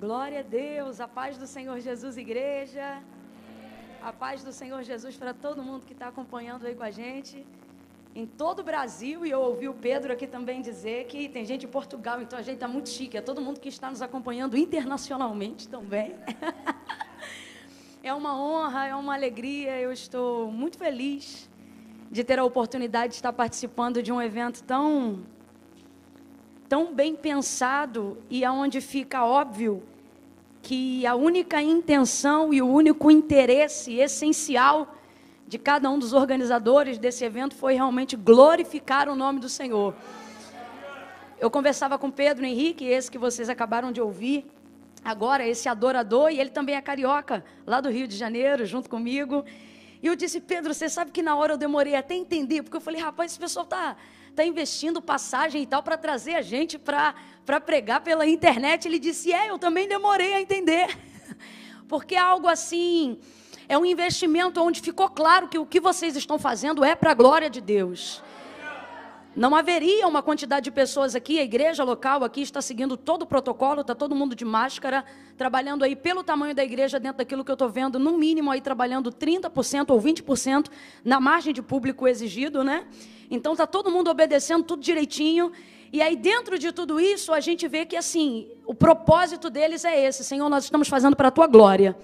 Glória a Deus, a paz do Senhor Jesus, igreja. A paz do Senhor Jesus para todo mundo que está acompanhando aí com a gente. Em todo o Brasil, e eu ouvi o Pedro aqui também dizer que tem gente em Portugal, então a gente está muito chique. É todo mundo que está nos acompanhando internacionalmente também. É uma honra, é uma alegria, eu estou muito feliz de ter a oportunidade de estar participando de um evento tão bem pensado e aonde fica óbvio que a única intenção e o único interesse essencial de cada um dos organizadores desse evento foi realmente glorificar o nome do Senhor. Eu conversava com Pedro Henrique, esse que vocês acabaram de ouvir agora, esse adorador, e ele também é carioca, lá do Rio de Janeiro, junto comigo. E eu disse: Pedro, você sabe que na hora eu demorei até a entender, porque eu falei: rapaz, esse pessoal está investindo passagem e tal para trazer a gente para pregar pela internet. Ele disse: eu também demorei a entender, porque é algo assim, é um investimento onde ficou claro que o que vocês estão fazendo é para a glória de Deus. Não haveria uma quantidade de pessoas aqui, a igreja local aqui está seguindo todo o protocolo, está todo mundo de máscara, trabalhando aí pelo tamanho da igreja, dentro daquilo que eu estou vendo, no mínimo aí trabalhando 30% ou 20% na margem de público exigido, né? Então está todo mundo obedecendo tudo direitinho. E aí dentro de tudo isso a gente vê que assim, o propósito deles é esse: Senhor, nós estamos fazendo para a tua glória.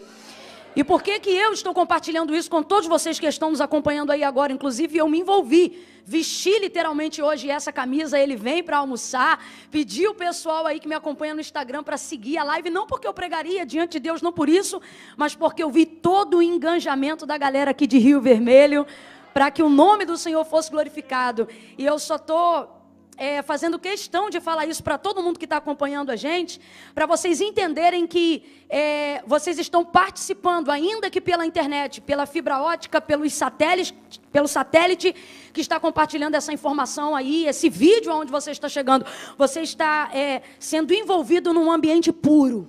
E por que eu estou compartilhando isso com todos vocês que estão nos acompanhando aí agora? Inclusive eu me envolvi, vesti literalmente hoje essa camisa. Ele vem para almoçar, pedi o pessoal aí que me acompanha no Instagram para seguir a live, não porque eu pregaria diante de Deus, não por isso, mas porque eu vi todo o engajamento da galera aqui de Rio Vermelho, para que o nome do Senhor fosse glorificado. E eu só estou fazendo questão de falar isso para todo mundo que está acompanhando a gente, para vocês entenderem que vocês estão participando, ainda que pela internet, pela fibra ótica, pelo satélite que está compartilhando essa informação aí, esse vídeo onde você está chegando. Você está sendo envolvido num ambiente puro,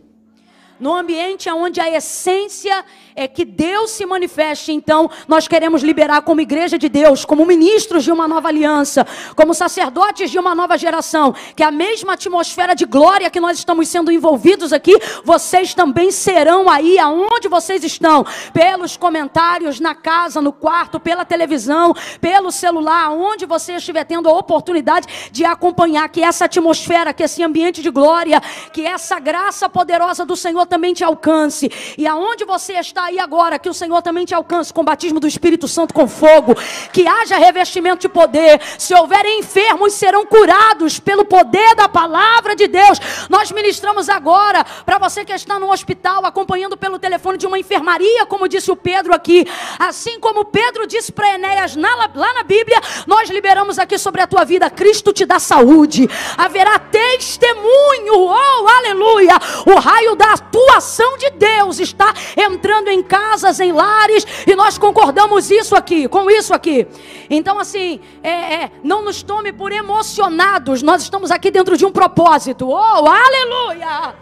num ambiente onde a essência é que Deus se manifeste. Então, nós queremos liberar como igreja de Deus, como ministros de uma nova aliança, como sacerdotes de uma nova geração, que a mesma atmosfera de glória que nós estamos sendo envolvidos aqui, vocês também serão aí, aonde vocês estão, pelos comentários, na casa, no quarto, pela televisão, pelo celular, aonde você estiver tendo a oportunidade de acompanhar, que essa atmosfera, que esse ambiente de glória, que essa graça poderosa do Senhor também te alcance. E aonde você está aí agora, que o Senhor também te alcance com o batismo do Espírito Santo com fogo, que haja revestimento de poder. Se houverem enfermos, serão curados pelo poder da palavra de Deus. Nós ministramos agora para você que está no hospital, acompanhando pelo telefone de uma enfermaria, como disse o Pedro aqui, assim como Pedro disse para Enéas lá na Bíblia, nós liberamos aqui sobre a tua vida: Cristo te dá saúde, haverá testemunho, oh aleluia, o raio da atuação de Deus está entrando em casas, em lares, e nós concordamos com isso aqui. Então assim, não nos tome por emocionados, nós estamos aqui dentro de um propósito, oh aleluia.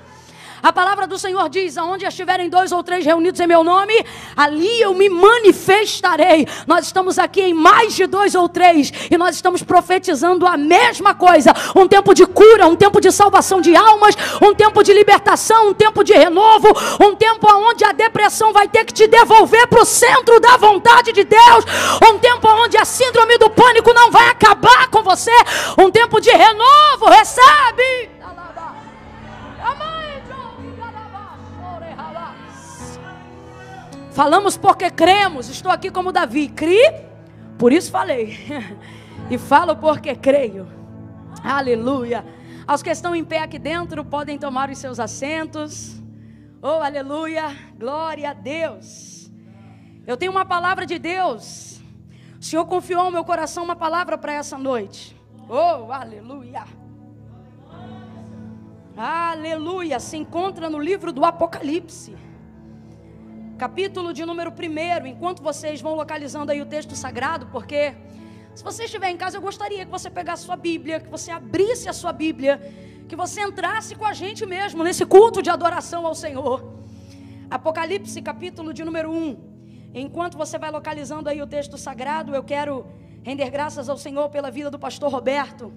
A palavra do Senhor diz: aonde estiverem 2 ou 3 reunidos em meu nome, ali eu me manifestarei. Nós estamos aqui em mais de 2 ou 3, e nós estamos profetizando a mesma coisa: um tempo de cura, um tempo de salvação de almas, um tempo de libertação, um tempo de renovo, um tempo onde a depressão vai ter que te devolver para o centro da vontade de Deus, um tempo onde a síndrome do pânico não vai acabar com você, um tempo de renovo. Recebe! Falamos porque cremos. Estou aqui como Davi, criei, por isso falei. E falo porque creio. Aleluia. Aos que estão em pé aqui dentro, podem tomar os seus assentos. Oh, aleluia. Glória a Deus. Eu tenho uma palavra de Deus. O Senhor confiou ao meu coração uma palavra para essa noite. Oh, aleluia. Aleluia. Se encontra no livro do Apocalipse, capítulo de número 1. Enquanto vocês vão localizando aí o texto sagrado, porque se você estiver em casa, eu gostaria que você pegasse sua Bíblia, que você abrisse a sua Bíblia, que você entrasse com a gente mesmo nesse culto de adoração ao Senhor. Apocalipse, capítulo de número 1. Enquanto você vai localizando aí o texto sagrado, eu quero render graças ao Senhor pela vida do pastor Roberto,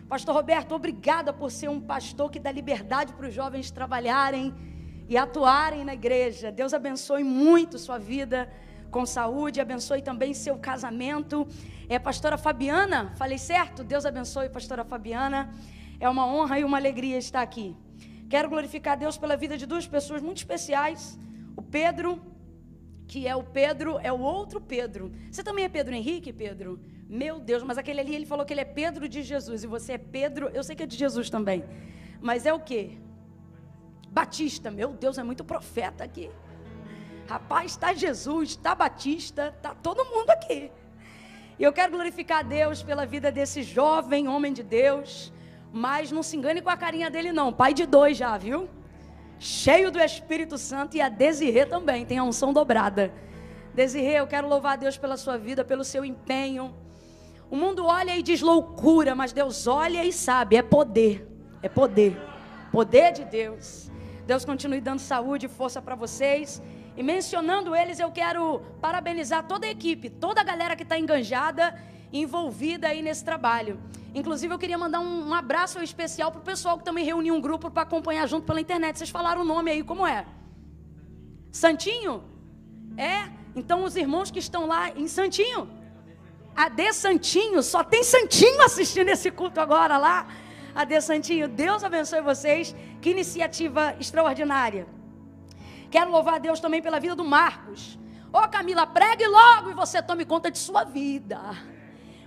Pastor Roberto, obrigada por ser um pastor que dá liberdade para os jovens trabalharem e atuarem na igreja. Deus abençoe muito sua vida com saúde, abençoe também seu casamento. Pastora Fabiana, falei certo? Deus abençoe, pastora Fabiana. É uma honra e uma alegria estar aqui. Quero glorificar a Deus pela vida de duas pessoas muito especiais. O Pedro, que é o outro Pedro. Você também é Pedro Henrique, Pedro? Meu Deus, mas aquele ali, ele falou que ele é Pedro de Jesus. E você é Pedro, eu sei que é de Jesus também. Mas é o quê? Batista. Meu Deus, é muito profeta aqui. Rapaz, está Jesus, está Batista, está todo mundo aqui. E eu quero glorificar a Deus pela vida desse jovem homem de Deus. Mas não se engane com a carinha dele não. Pai de 2 já, viu? Cheio do Espírito Santo, e a Desirê também, tem a unção dobrada. Desirê, eu quero louvar a Deus pela sua vida, pelo seu empenho. O mundo olha e diz loucura, mas Deus olha e sabe, é poder. É poder. Poder de Deus. Deus continue dando saúde e força para vocês. E mencionando eles, eu quero parabenizar toda a equipe, toda a galera que está enganjada, envolvida aí nesse trabalho. Inclusive eu queria mandar um abraço especial para o pessoal que também reuniu um grupo para acompanhar junto pela internet. Vocês falaram o nome aí, como é? Santinho? Então os irmãos que estão lá em Santinho, AD Santinho, só tem Santinho assistindo esse culto agora lá. AD Santinho, Deus abençoe vocês, que iniciativa extraordinária. Quero louvar a Deus também pela vida do Marcos. Camila, pregue logo e você tome conta de sua vida.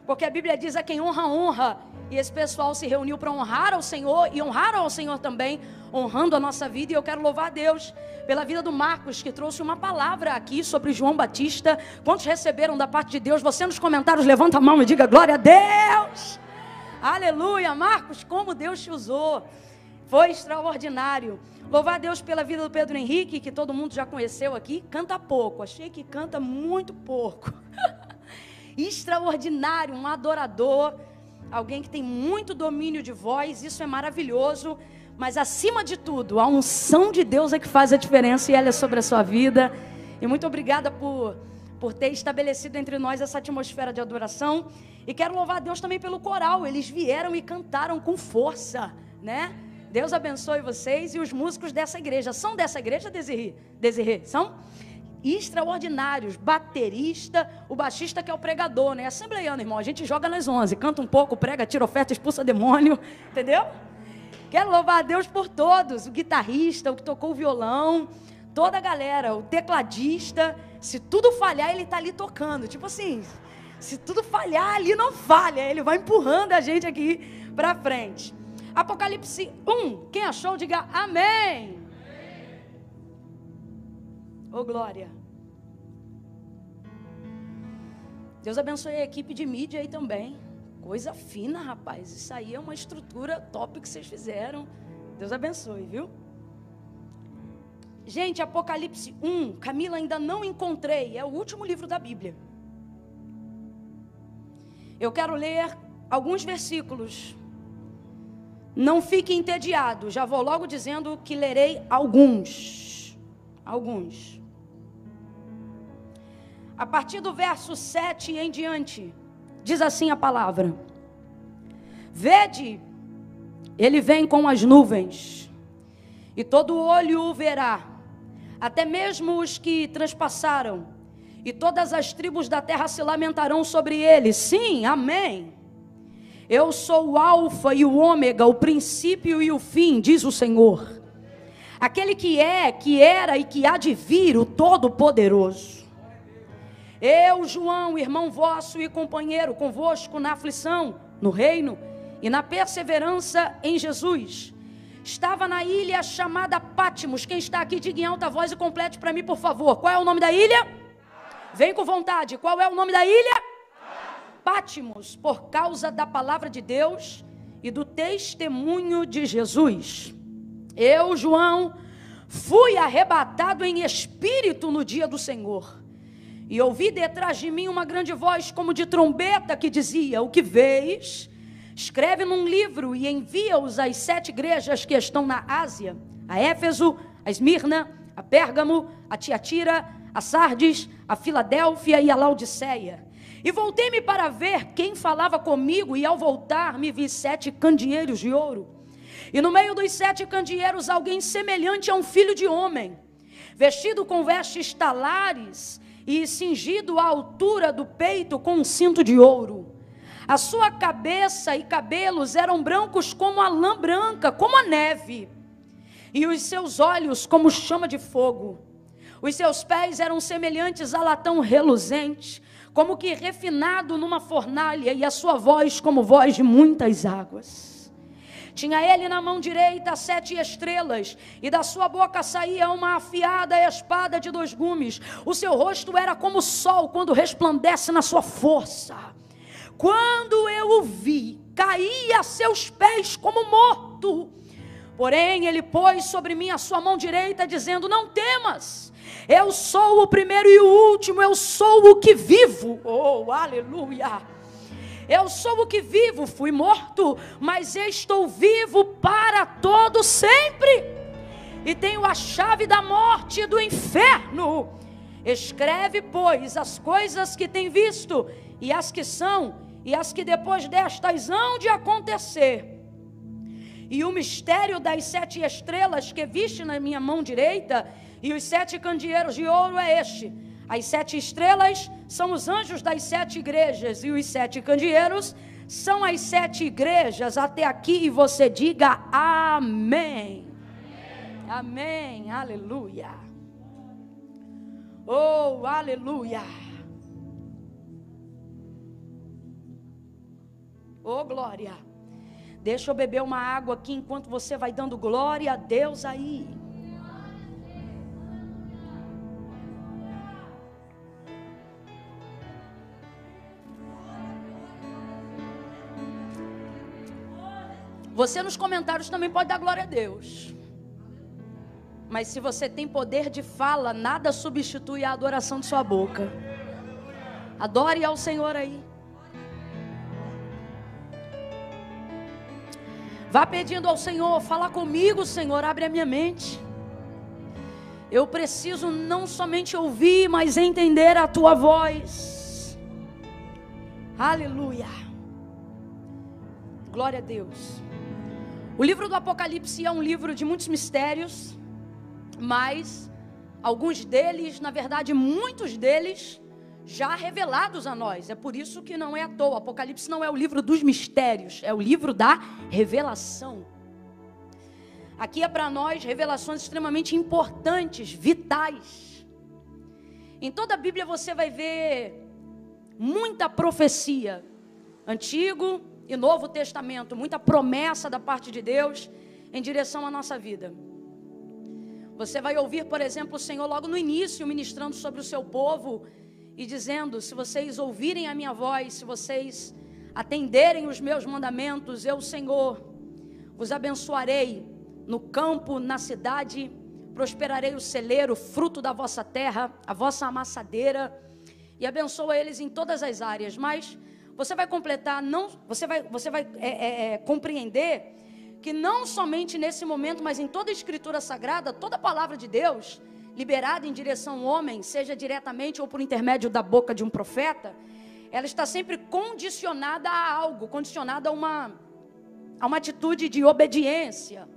Porque a Bíblia diz: a quem honra, honra. E esse pessoal se reuniu para honrar ao Senhor e honrar ao Senhor também, honrando a nossa vida. E eu quero louvar a Deus pela vida do Marcos, que trouxe uma palavra aqui sobre João Batista. Quantos receberam da parte de Deus? Você nos comentários, levanta a mão e diga glória a Deus. Aleluia, Marcos, como Deus te usou. Foi extraordinário. Louvar a Deus pela vida do Pedro Henrique, que todo mundo já conheceu aqui. Canta pouco, achei que canta muito pouco. Extraordinário, um adorador, alguém que tem muito domínio de voz, isso é maravilhoso, mas acima de tudo, a unção de Deus é que faz a diferença, e ela é sobre a sua vida. E muito obrigada por ter estabelecido entre nós essa atmosfera de adoração. E quero louvar a Deus também pelo coral, eles vieram e cantaram com força, né? Deus abençoe vocês. E os músicos dessa igreja, são dessa igreja, Desirê? São? Extraordinários, baterista, o baixista que é o pregador, né? Assembleiano, irmão, a gente joga nas 11, canta um pouco, prega, tira oferta, expulsa demônio, entendeu? Quero louvar a Deus por todos, o guitarrista, o que tocou o violão, toda a galera, o tecladista. Se tudo falhar, ele está ali tocando, tipo assim, se tudo falhar, ali não falha, ele vai empurrando a gente aqui para frente. Apocalipse 1, quem achou, diga amém. Ô glória. Deus abençoe a equipe de mídia aí também. Coisa fina, rapaz. Isso aí é uma estrutura top que vocês fizeram. Deus abençoe, viu? Gente, Apocalipse 1, Camila, ainda não encontrei. É o último livro da Bíblia. Eu quero ler alguns versículos. Não fique entediado. Já vou logo dizendo que lerei alguns. A partir do verso 7 em diante, diz assim a palavra: Vede, ele vem com as nuvens, e todo olho o verá, até mesmo os que transpassaram, e todas as tribos da terra se lamentarão sobre ele. Sim, amém. Eu sou o alfa e o ômega, o princípio e o fim, diz o Senhor, aquele que é, que era e que há de vir, o Todo-Poderoso. Eu, João, irmão vosso e companheiro convosco na aflição, no reino e na perseverança em Jesus, estava na ilha chamada Pátimos. Quem está aqui, diga em alta voz e complete para mim, por favor. Qual é o nome da ilha? Vem com vontade. Qual é o nome da ilha? Pátimos, por causa da palavra de Deus e do testemunho de Jesus. Eu, João, fui arrebatado em espírito no dia do Senhor, e ouvi detrás de mim uma grande voz como de trombeta que dizia: o que vês, escreve num livro e envia-os às 7 igrejas que estão na Ásia, a Éfeso, a Esmirna, a Pérgamo, a Tiatira, a Sardes, a Filadélfia e a Laodiceia. E voltei-me para ver quem falava comigo, e ao voltar me vi 7 candeeiros de ouro. E no meio dos 7 candeeiros alguém semelhante a um filho de homem, vestido com vestes talares e cingido à altura do peito com um cinto de ouro. A sua cabeça e cabelos eram brancos como a lã branca, como a neve, e os seus olhos como chama de fogo. Os seus pés eram semelhantes a latão reluzente, como que refinado numa fornalha, e a sua voz como voz de muitas águas. Tinha ele na mão direita 7 estrelas, e da sua boca saía uma afiada espada de 2 gumes. O seu rosto era como o sol quando resplandece na sua força. Quando eu o vi, caí a seus pés como morto. Porém ele pôs sobre mim a sua mão direita, dizendo: não temas, eu sou o primeiro e o último, eu sou o que vivo. Oh, aleluia! Eu sou o que vivo, fui morto, mas estou vivo para todo sempre, e tenho a chave da morte e do inferno. Escreve, pois, as coisas que tem visto, e as que são, e as que depois destas hão de acontecer. E o mistério das 7 estrelas que viste na minha mão direita, e os 7 candeeiros de ouro é este: as 7 estrelas são os anjos das 7 igrejas, e os 7 candeeiros são as 7 igrejas. Até aqui, e você diga amém. Amém, amém. Aleluia. Oh, aleluia. Oh, glória. Deixa eu beber uma água aqui enquanto você vai dando glória a Deus aí. Você nos comentários também pode dar glória a Deus. Mas se você tem poder de fala, nada substitui a adoração de sua boca. Adore ao Senhor aí. Vá pedindo ao Senhor: fala comigo, Senhor, abre a minha mente. Eu preciso não somente ouvir, mas entender a tua voz. Aleluia. Glória a Deus. O livro do Apocalipse é um livro de muitos mistérios, mas alguns deles, na verdade muitos deles, já revelados a nós. É por isso que não é à toa. Apocalipse não é o livro dos mistérios, é o livro da revelação. Aqui é para nós revelações extremamente importantes, vitais. Em toda a Bíblia você vai ver muita profecia, Antigo e Novo Testamento, muita promessa da parte de Deus em direção à nossa vida. Você vai ouvir, por exemplo, o Senhor logo no início ministrando sobre o seu povo e dizendo: se vocês ouvirem a minha voz, se vocês atenderem os meus mandamentos, eu, Senhor, vos abençoarei no campo, na cidade, prosperarei o celeiro, fruto da vossa terra, a vossa amassadeira, e abençoa eles em todas as áreas. Mas você vai completar, você vai compreender que não somente nesse momento, mas em toda a Escritura Sagrada, toda a palavra de Deus liberada em direção ao homem, seja diretamente ou por intermédio da boca de um profeta, ela está sempre condicionada a algo, condicionada a uma atitude de obediência.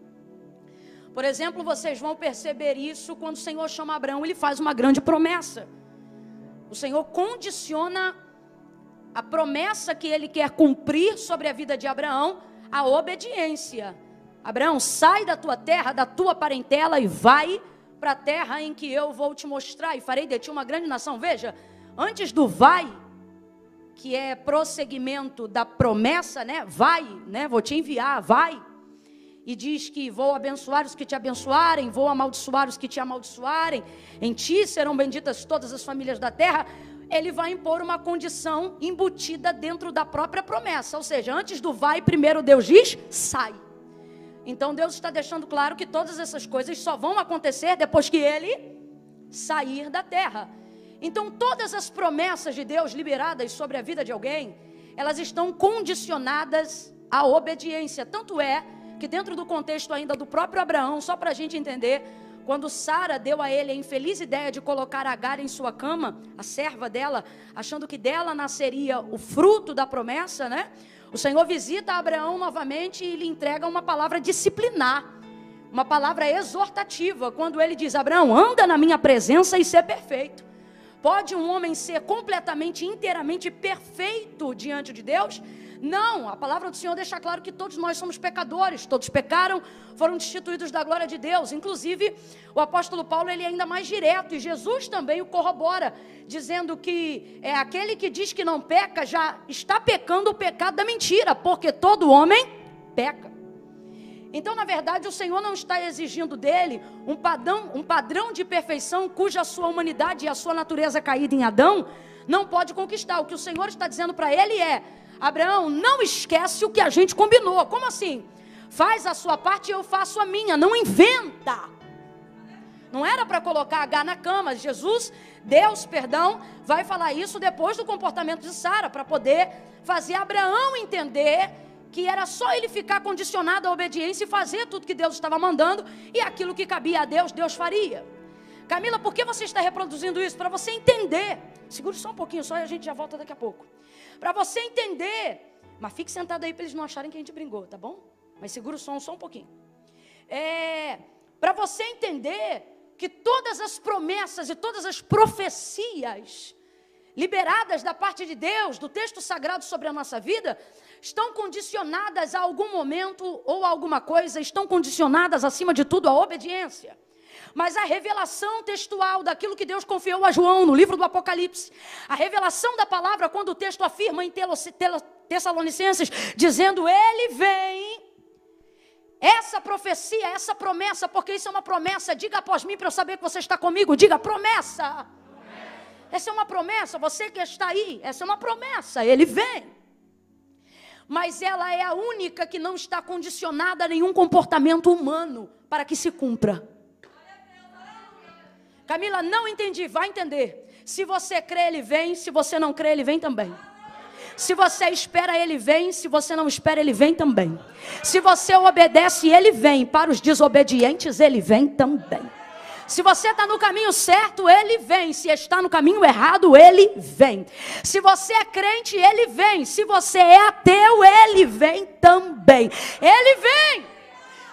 Por exemplo, vocês vão perceber isso quando o Senhor chama Abraão, ele faz uma grande promessa. O Senhor condiciona a promessa que ele quer cumprir sobre a vida de Abraão à obediência. Abraão, sai da tua terra, da tua parentela e vai para a terra em que eu vou te mostrar e farei de ti uma grande nação. Veja, antes do vai, que é prosseguimento da promessa, né? Vai, né? Vou te enviar, vai. E diz que vou abençoar os que te abençoarem, vou amaldiçoar os que te amaldiçoarem, em ti serão benditas todas as famílias da terra. Ele vai impor uma condição embutida dentro da própria promessa, ou seja, antes do vai, primeiro Deus diz, sai. Então Deus está deixando claro que todas essas coisas só vão acontecer depois que ele sair da terra. Então todas as promessas de Deus liberadas sobre a vida de alguém, elas estão condicionadas à obediência. Tanto é que dentro do contexto ainda do próprio Abraão, só para a gente entender, quando Sara deu a ele a infeliz ideia de colocar Agar em sua cama, a serva dela, achando que dela nasceria o fruto da promessa, né? O Senhor visita Abraão novamente e lhe entrega uma palavra disciplinar, uma palavra exortativa, quando ele diz: Abraão, anda na minha presença e ser perfeito. Pode um homem ser completamente, inteiramente perfeito diante de Deus? Não, a palavra do Senhor deixa claro que todos nós somos pecadores, todos pecaram, foram destituídos da glória de Deus. Inclusive, o apóstolo Paulo, ele é ainda mais direto, e Jesus também o corrobora, dizendo que aquele que diz que não peca, já está pecando o pecado da mentira, porque todo homem peca. Então, na verdade, o Senhor não está exigindo dele um padrão de perfeição cuja sua humanidade e a sua natureza caída em Adão não pode conquistar. O que o Senhor está dizendo para ele é: Abraão, não esquece o que a gente combinou. Como assim? Faz a sua parte e eu faço a minha. Não inventa. Não era para colocar Agar na cama. Deus, vai falar isso depois do comportamento de Sara, para poder fazer Abraão entender que era só ele ficar condicionado à obediência e fazer tudo que Deus estava mandando, e aquilo que cabia a Deus, Deus faria. Camila, por que você está reproduzindo isso? Para você entender. Segure só um pouquinho só e a gente já volta daqui a pouco. Para você entender. Mas fique sentado aí para eles não acharem que a gente brigou, tá bom? Mas segura o som só um pouquinho. Para você entender que todas as promessas e todas as profecias liberadas da parte de Deus, do texto sagrado sobre a nossa vida, estão condicionadas a algum momento ou a alguma coisa, estão condicionadas acima de tudo à obediência. Mas a revelação textual daquilo que Deus confiou a João no livro do Apocalipse, a revelação da palavra, quando o texto afirma em Tessalonicenses, dizendo: ele vem, essa profecia, essa promessa, porque isso é uma promessa, diga após mim para eu saber que você está comigo, diga promessa. Essa é uma promessa, você que está aí, essa é uma promessa, ele vem. Mas ela é a única que não está condicionada a nenhum comportamento humano para que se cumpra. Camila, não entendi, vai entender. Se você crê, ele vem, se você não crê, ele vem também. Se você espera, ele vem, se você não espera, ele vem também. Se você obedece, ele vem. Para os desobedientes, ele vem também. Se você está no caminho certo, ele vem. Se está no caminho errado, ele vem. Se você é crente, ele vem. Se você é ateu, ele vem também. Ele vem.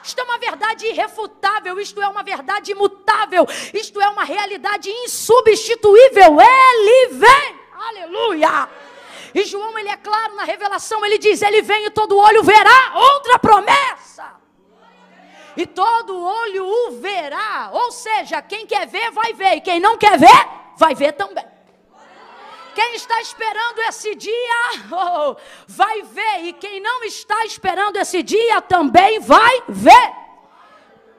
Isto é uma verdade irrefutável, isto é uma verdade imutável, isto é uma realidade insubstituível. Ele vem. Aleluia. E João, ele é claro na revelação, ele diz: ele vem e todo olho verá. Outra promessa. E todo olho o verá. Ou seja, quem quer ver, vai ver. E quem não quer ver, vai ver também. Quem está esperando esse dia, vai ver. E quem não está esperando esse dia, também vai ver.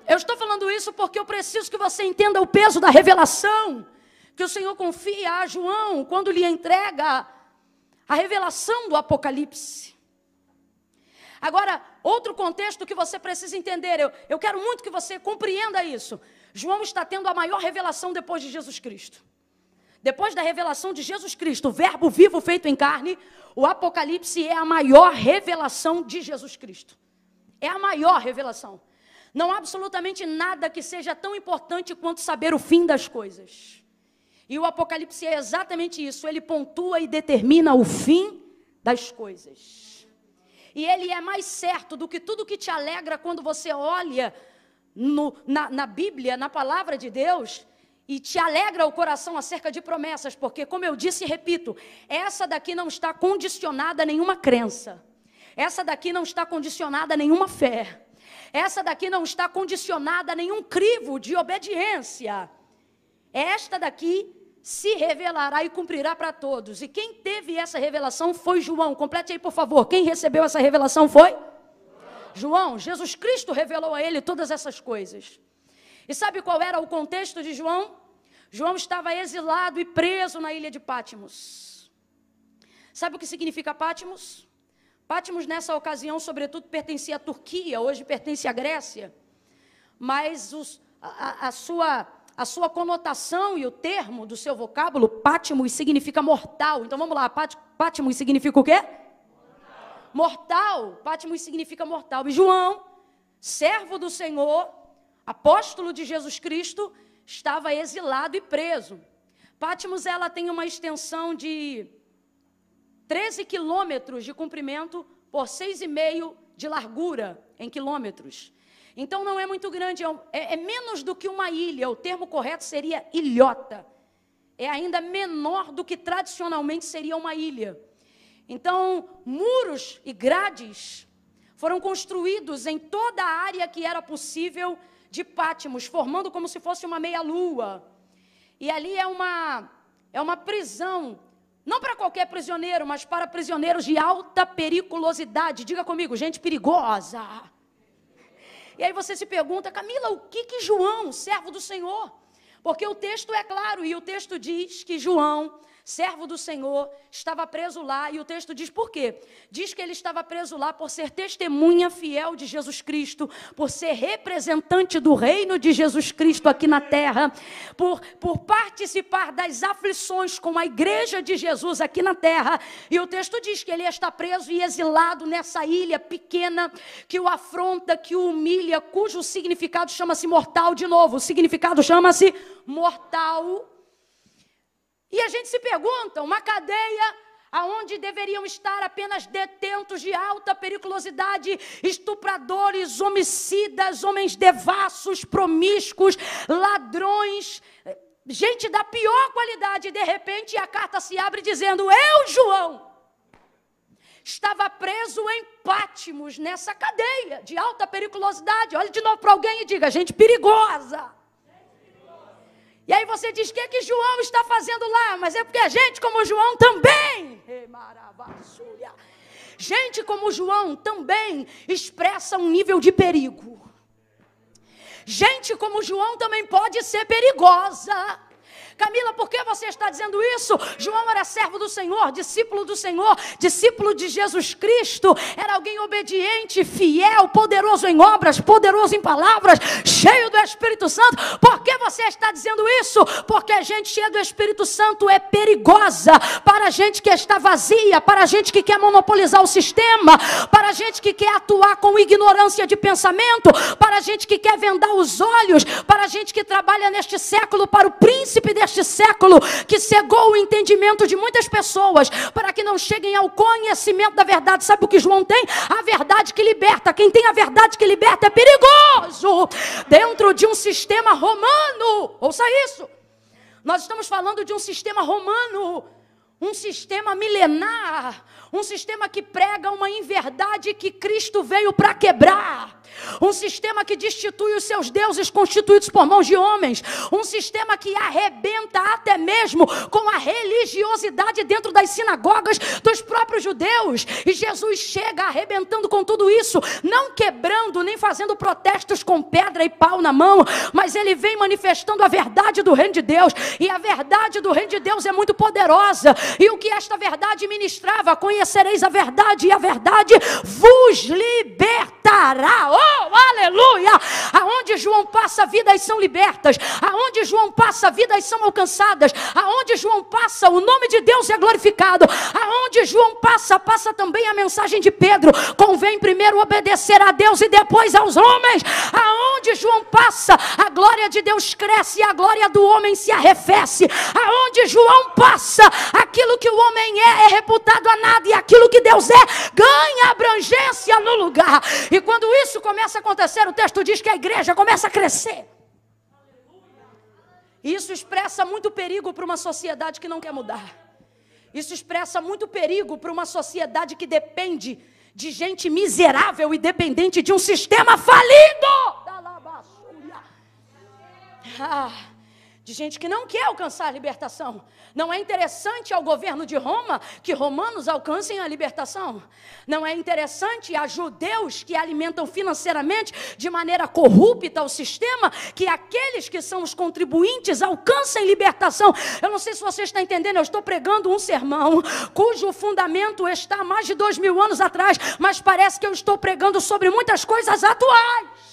Eu estou falando isso porque eu preciso que você entenda o peso da revelação que o Senhor confia a João quando lhe entrega a revelação do Apocalipse. Agora, outro contexto que você precisa entender, eu quero muito que você compreenda isso. João está tendo a maior revelação depois de Jesus Cristo. Depois da revelação de Jesus Cristo, o verbo vivo feito em carne, o Apocalipse é a maior revelação de Jesus Cristo. É a maior revelação. Não há absolutamente nada que seja tão importante quanto saber o fim das coisas. E o Apocalipse é exatamente isso. Ele pontua e determina o fim das coisas. E ele é mais certo do que tudo que te alegra quando você olha na Bíblia, na palavra de Deus, e te alegra o coração acerca de promessas, porque, como eu disse e repito, essa daqui não está condicionada a nenhuma crença. Essa daqui não está condicionada a nenhuma fé. Essa daqui não está condicionada a nenhum crivo de obediência. Esta daqui se revelará e cumprirá para todos. E quem teve essa revelação foi João. Complete aí, por favor. Quem recebeu essa revelação foi? João. Jesus Cristo revelou a ele todas essas coisas. E sabe qual era o contexto de João? João estava exilado e preso na ilha de Pátimos. Sabe o que significa Pátimos? Pátimos nessa ocasião, sobretudo, pertencia à Turquia, hoje pertence à Grécia. Mas a sua conotação e o termo do seu vocábulo, Pátimos, significa mortal. Então vamos lá, Pátimos significa o quê? Mortal. Pátimos significa mortal. E João, servo do Senhor, apóstolo de Jesus Cristo, estava exilado e preso. Patmos, ela tem uma extensão de 13 quilômetros de comprimento por 6,5 de largura em quilômetros. Então não é muito grande, é menos do que uma ilha. O termo correto seria ilhota. É ainda menor do que tradicionalmente seria uma ilha. Então, muros e grades foram construídos em toda a área que era possível de Patmos, formando como se fosse uma meia-lua. E ali é uma prisão, não para qualquer prisioneiro, mas para prisioneiros de alta periculosidade. Diga comigo, gente perigosa. E aí você se pergunta, Camila, o que João, servo do Senhor? Porque o texto é claro, e o texto diz que João, servo do Senhor, estava preso lá, e o texto diz por quê? Diz que ele estava preso lá por ser testemunha fiel de Jesus Cristo, por ser representante do reino de Jesus Cristo aqui na terra, por participar das aflições com a igreja de Jesus aqui na terra. E o texto diz que ele está preso e exilado nessa ilha pequena, que o afronta, que o humilha, cujo significado chama-se mortal. De novo, o significado chama-se mortal. E a gente se pergunta, uma cadeia aonde deveriam estar apenas detentos de alta periculosidade, estupradores, homicidas, homens devassos, promíscuos, ladrões, gente da pior qualidade. De repente a carta se abre dizendo, eu, João, estava preso em Patmos, nessa cadeia de alta periculosidade. Olhe de novo para alguém e diga, gente perigosa. E aí você diz, o que João está fazendo lá? Mas é porque a gente como João também, gente como João também expressa um nível de perigo. Gente como João também pode ser perigosa. Camila, por que você está dizendo isso? João era servo do Senhor, discípulo de Jesus Cristo. Era alguém obediente, fiel, poderoso em obras, poderoso em palavras, cheio do Espírito Santo. Por que você está dizendo isso? Porque a gente cheia do Espírito Santo é perigosa para a gente que está vazia, para a gente que quer monopolizar o sistema, para a gente que quer atuar com ignorância de pensamento, para a gente que quer vendar os olhos, para a gente que trabalha neste século para o príncipe deste século, que cegou o entendimento de muitas pessoas, para que não cheguem ao conhecimento da verdade. Sabe o que João tem? A verdade que liberta. Quem tem a verdade que liberta é perigoso, dentro de um sistema romano. Ouça isso, nós estamos falando de um sistema romano, um sistema milenar, um sistema que prega uma inverdade que Cristo veio para quebrar. Um sistema que destitui os seus deuses constituídos por mãos de homens. Um sistema que arrebenta até mesmo com a religiosidade dentro das sinagogas dos próprios judeus. E Jesus chega arrebentando com tudo isso, não quebrando, nem fazendo protestos com pedra e pau na mão, mas ele vem manifestando a verdade do reino de Deus. E a verdade do reino de Deus é muito poderosa. E o que esta verdade ministrava? Conhecereis a verdade, e a verdade vos libertará. Oh, aleluia! Aonde João passa, vidas são libertas. Aonde João passa, vidas são alcançadas. Aonde João passa, o nome de Deus é glorificado. Aonde João passa, passa também a mensagem de Pedro. Convém primeiro obedecer a Deus e depois aos homens. Aonde João passa, a glória de Deus cresce e a glória do homem se arrefece. Aonde João passa, aquilo que o homem é reputado a nada, e aquilo que Deus é ganha abrangência no lugar. E quando isso começa a acontecer, o texto diz que a igreja começa a crescer. Isso expressa muito perigo para uma sociedade que não quer mudar. Isso expressa muito perigo para uma sociedade que depende de gente miserável e dependente de um sistema falido. De gente que não quer alcançar a libertação. Não é interessante ao governo de Roma que romanos alcancem a libertação. Não é interessante a judeus que alimentam financeiramente de maneira corrupta o sistema, que aqueles que são os contribuintes alcancem libertação. Eu não sei se você está entendendo, eu estou pregando um sermão cujo fundamento está há mais de 2000 anos atrás, mas parece que eu estou pregando sobre muitas coisas atuais.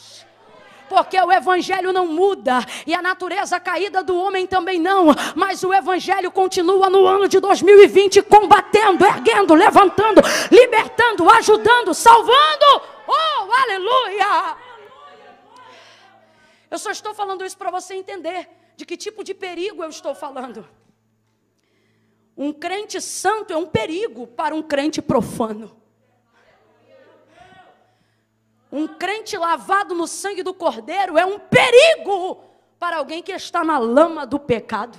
Porque o evangelho não muda, e a natureza caída do homem também não, mas o evangelho continua no ano de 2020, combatendo, erguendo, levantando, libertando, ajudando, salvando. Oh, aleluia! Eu só estou falando isso para você entender de que tipo de perigo eu estou falando. Um crente santo é um perigo para um crente profano. Um crente lavado no sangue do Cordeiro é um perigo para alguém que está na lama do pecado.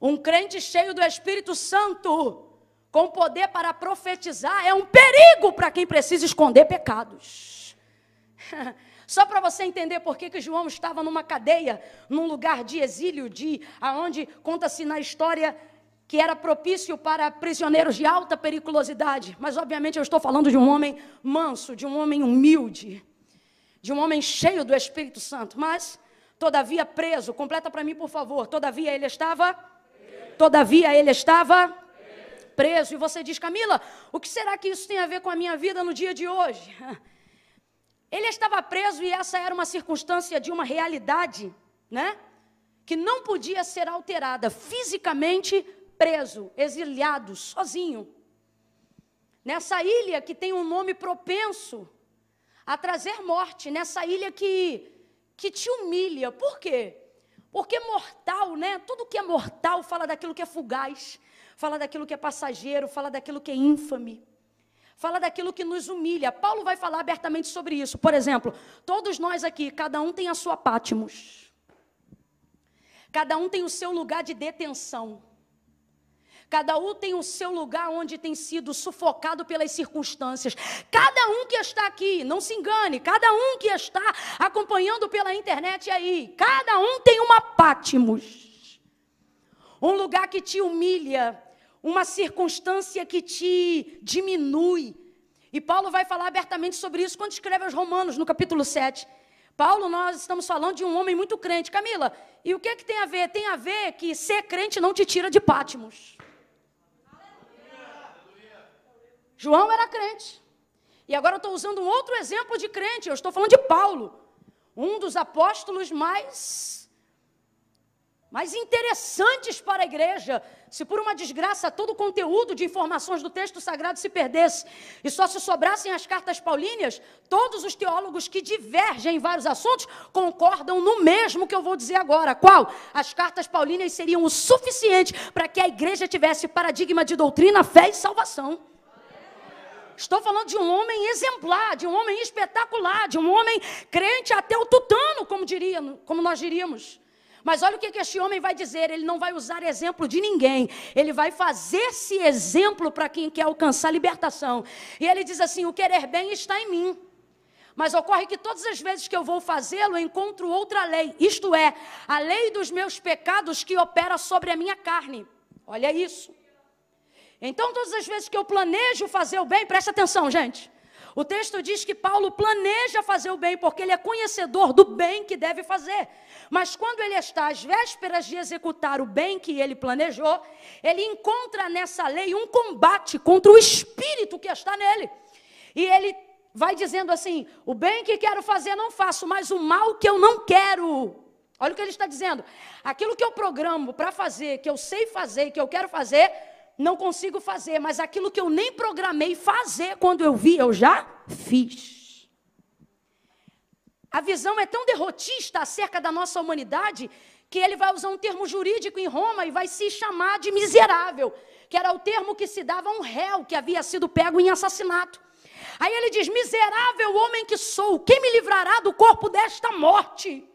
Um crente cheio do Espírito Santo, com poder para profetizar, é um perigo para quem precisa esconder pecados. Só para você entender por que João estava numa cadeia, num lugar de exílio, aonde conta-se na história que era propício para prisioneiros de alta periculosidade. Mas obviamente eu estou falando de um homem manso, de um homem humilde, de um homem cheio do Espírito Santo. Mas, todavia preso, completa para mim por favor, todavia ele estava preso. E você diz, Camila, o que será que isso tem a ver com a minha vida no dia de hoje? Ele estava preso e essa era uma circunstância de uma realidade, né? Que não podia ser alterada, fisicamente preso, exiliado, sozinho. Nessa ilha que tem um nome propenso a trazer morte, nessa ilha que te humilha. Por quê? Porque mortal, né? Tudo que é mortal fala daquilo que é fugaz, fala daquilo que é passageiro, fala daquilo que é ínfame, fala daquilo que nos humilha. Paulo vai falar abertamente sobre isso. Por exemplo, todos nós aqui, cada um tem a sua Patmos. Cada um tem o seu lugar de detenção. Cada um tem o seu lugar onde tem sido sufocado pelas circunstâncias. Cada um que está aqui, não se engane, cada um que está acompanhando pela internet aí, cada um tem uma Patmos. Um lugar que te humilha, uma circunstância que te diminui. E Paulo vai falar abertamente sobre isso quando escreve aos Romanos, no capítulo 7. Paulo, nós estamos falando de um homem muito crente. Camila, e o que tem a ver? Tem a ver que ser crente não te tira de Patmos. João era crente. E agora eu estou usando um outro exemplo de crente. Eu estou falando de Paulo, um dos apóstolos mais interessantes para a igreja. Se por uma desgraça todo o conteúdo de informações do texto sagrado se perdesse e só se sobrassem as cartas paulíneas, todos os teólogos que divergem em vários assuntos concordam no mesmo que eu vou dizer agora. Qual? As cartas paulíneas seriam o suficiente para que a igreja tivesse paradigma de doutrina, fé e salvação. Estou falando de um homem exemplar, de um homem espetacular, de um homem crente até o tutano, como nós diríamos. Mas olha o que este homem vai dizer, ele não vai usar exemplo de ninguém, ele vai fazer-se exemplo para quem quer alcançar libertação. E ele diz assim, o querer bem está em mim, mas ocorre que todas as vezes que eu vou fazê-lo, eu encontro outra lei, isto é, a lei dos meus pecados que opera sobre a minha carne. Olha isso. Então, todas as vezes que eu planejo fazer o bem, presta atenção, gente. O texto diz que Paulo planeja fazer o bem, porque ele é conhecedor do bem que deve fazer. Mas quando ele está às vésperas de executar o bem que ele planejou, ele encontra nessa lei um combate contra o espírito que está nele. E ele vai dizendo assim, o bem que quero fazer não faço, mas o mal que eu não quero. Olha o que ele está dizendo. Aquilo que eu programo para fazer, que eu sei fazer, que eu quero fazer, não consigo fazer, mas aquilo que eu nem programei fazer, quando eu vi, eu já fiz. A visão é tão derrotista acerca da nossa humanidade, que ele vai usar um termo jurídico em Roma e vai se chamar de miserável, que era o termo que se dava a um réu que havia sido pego em assassinato. Aí ele diz, miserável homem que sou, quem me livrará do corpo desta morte?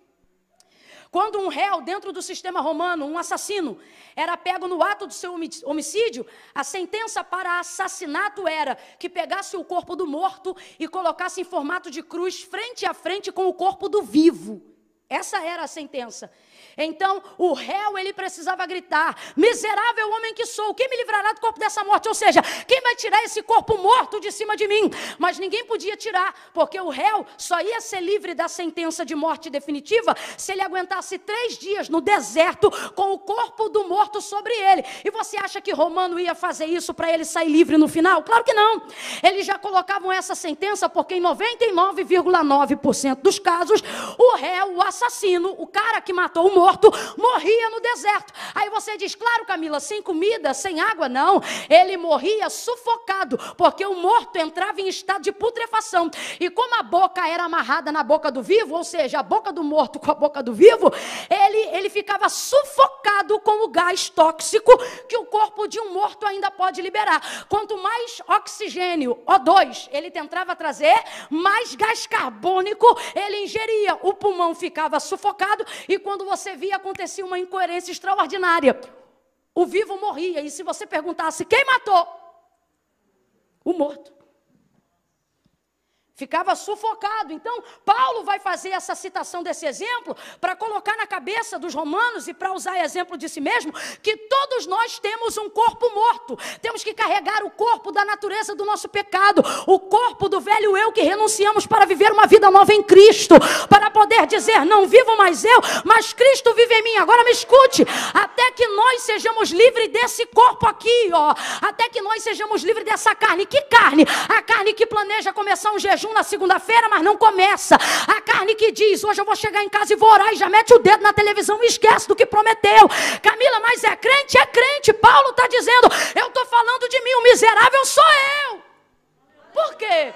Quando um réu dentro do sistema romano, um assassino, era pego no ato do seu homicídio, a sentença para assassinato era que pegasse o corpo do morto e colocasse em formato de cruz frente a frente com o corpo do vivo. Essa era a sentença. Então, o réu, ele precisava gritar, miserável homem que sou, quem me livrará do corpo dessa morte? Ou seja, quem vai tirar esse corpo morto de cima de mim? Mas ninguém podia tirar, porque o réu só ia ser livre da sentença de morte definitiva se ele aguentasse 3 dias no deserto com o corpo do morto sobre ele. E você acha que Romano ia fazer isso para ele sair livre no final? Claro que não. Eles já colocavam essa sentença porque em 99,9% dos casos, o réu, o assassino, o cara que matou o morto morria no deserto. Aí você diz, claro, Camila, sem comida, sem água, não. Ele morria sufocado, porque o morto entrava em estado de putrefação. E como a boca era amarrada na boca do vivo, ou seja, a boca do morto com a boca do vivo, ele ficava sufocado com o gás tóxico que o corpo de um morto ainda pode liberar. Quanto mais oxigênio, O2, ele tentava trazer, mais gás carbônico ele ingeria. O pulmão ficava sufocado e quando você via, acontecia uma incoerência extraordinária. O vivo morria. E se você perguntasse quem matou? O morto. Ficava sufocado. Então, Paulo vai fazer essa citação desse exemplo para colocar na cabeça dos romanos e para usar exemplo de si mesmo, que todos nós temos um corpo morto. Temos que carregar o corpo da natureza do nosso pecado, o corpo do velho eu que renunciamos para viver uma vida nova em Cristo, para poder dizer, não vivo mais eu, mas Cristo vive em mim. Agora me escute, até que nós sejamos livres desse corpo aqui, ó, até que nós sejamos livres dessa carne. Que carne? A carne que planeja começar um jejum na segunda-feira, mas não começa. A carne que diz, hoje eu vou chegar em casa e vou orar, e já mete o dedo na televisão e esquece do que prometeu. Camila, mas é crente? É crente. Paulo está dizendo, eu estou falando de mim, o miserável sou eu. Por quê?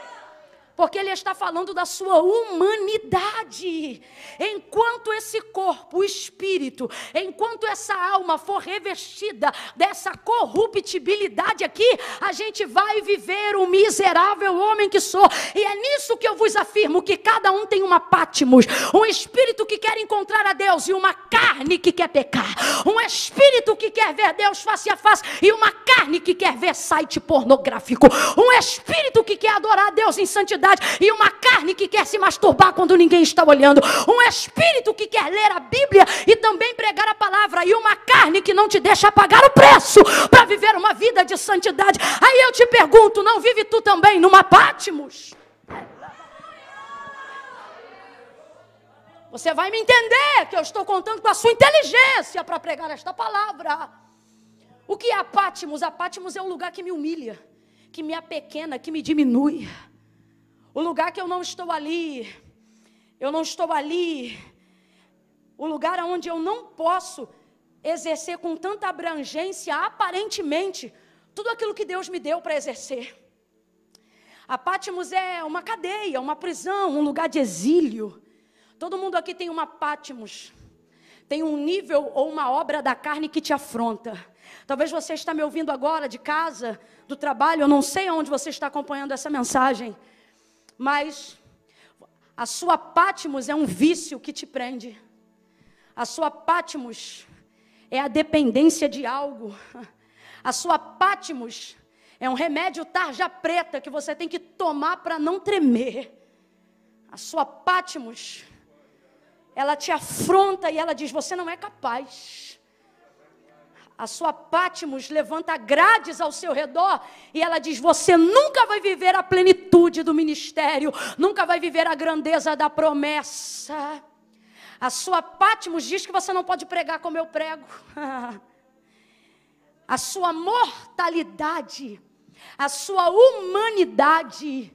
Porque ele está falando da sua humanidade. Enquanto esse corpo, o espírito, enquanto essa alma for revestida dessa corruptibilidade aqui, a gente vai viver o miserável homem que sou. E é nisso que eu vos afirmo, que cada um tem uma Patmos, um espírito que quer encontrar a Deus e uma carne que quer pecar. Um espírito que quer ver Deus face a face e uma carne que quer ver site pornográfico. Um espírito que quer adorar a Deus em santidade e uma carne que quer se masturbar quando ninguém está olhando. Um espírito que quer ler a Bíblia e também pregar a palavra, e uma carne que não te deixa pagar o preço para viver uma vida de santidade. Aí eu te pergunto, não vive tu também numa Patmos? Você vai me entender que eu estou contando com a sua inteligência para pregar esta palavra. O que é a Patmos? A Patmos é um lugar que me humilha, que me apequena, que me diminui. O lugar que eu não estou ali, o lugar onde eu não posso exercer com tanta abrangência, aparentemente, tudo aquilo que Deus me deu para exercer. A Patmos é uma cadeia, uma prisão, um lugar de exílio. Todo mundo aqui tem uma Patmos, tem um nível ou uma obra da carne que te afronta. Talvez você está me ouvindo agora de casa, do trabalho, eu não sei aonde você está acompanhando essa mensagem. Mas a sua Patmos é um vício que te prende. A sua Patmos é a dependência de algo. A sua Patmos é um remédio tarja preta que você tem que tomar para não tremer. A sua Patmos, ela te afronta e ela diz, você não é capaz. A sua Patmos levanta grades ao seu redor e ela diz, você nunca vai viver a plenitude do ministério, nunca vai viver a grandeza da promessa. A sua Patmos diz que você não pode pregar como eu prego. A sua mortalidade, a sua humanidade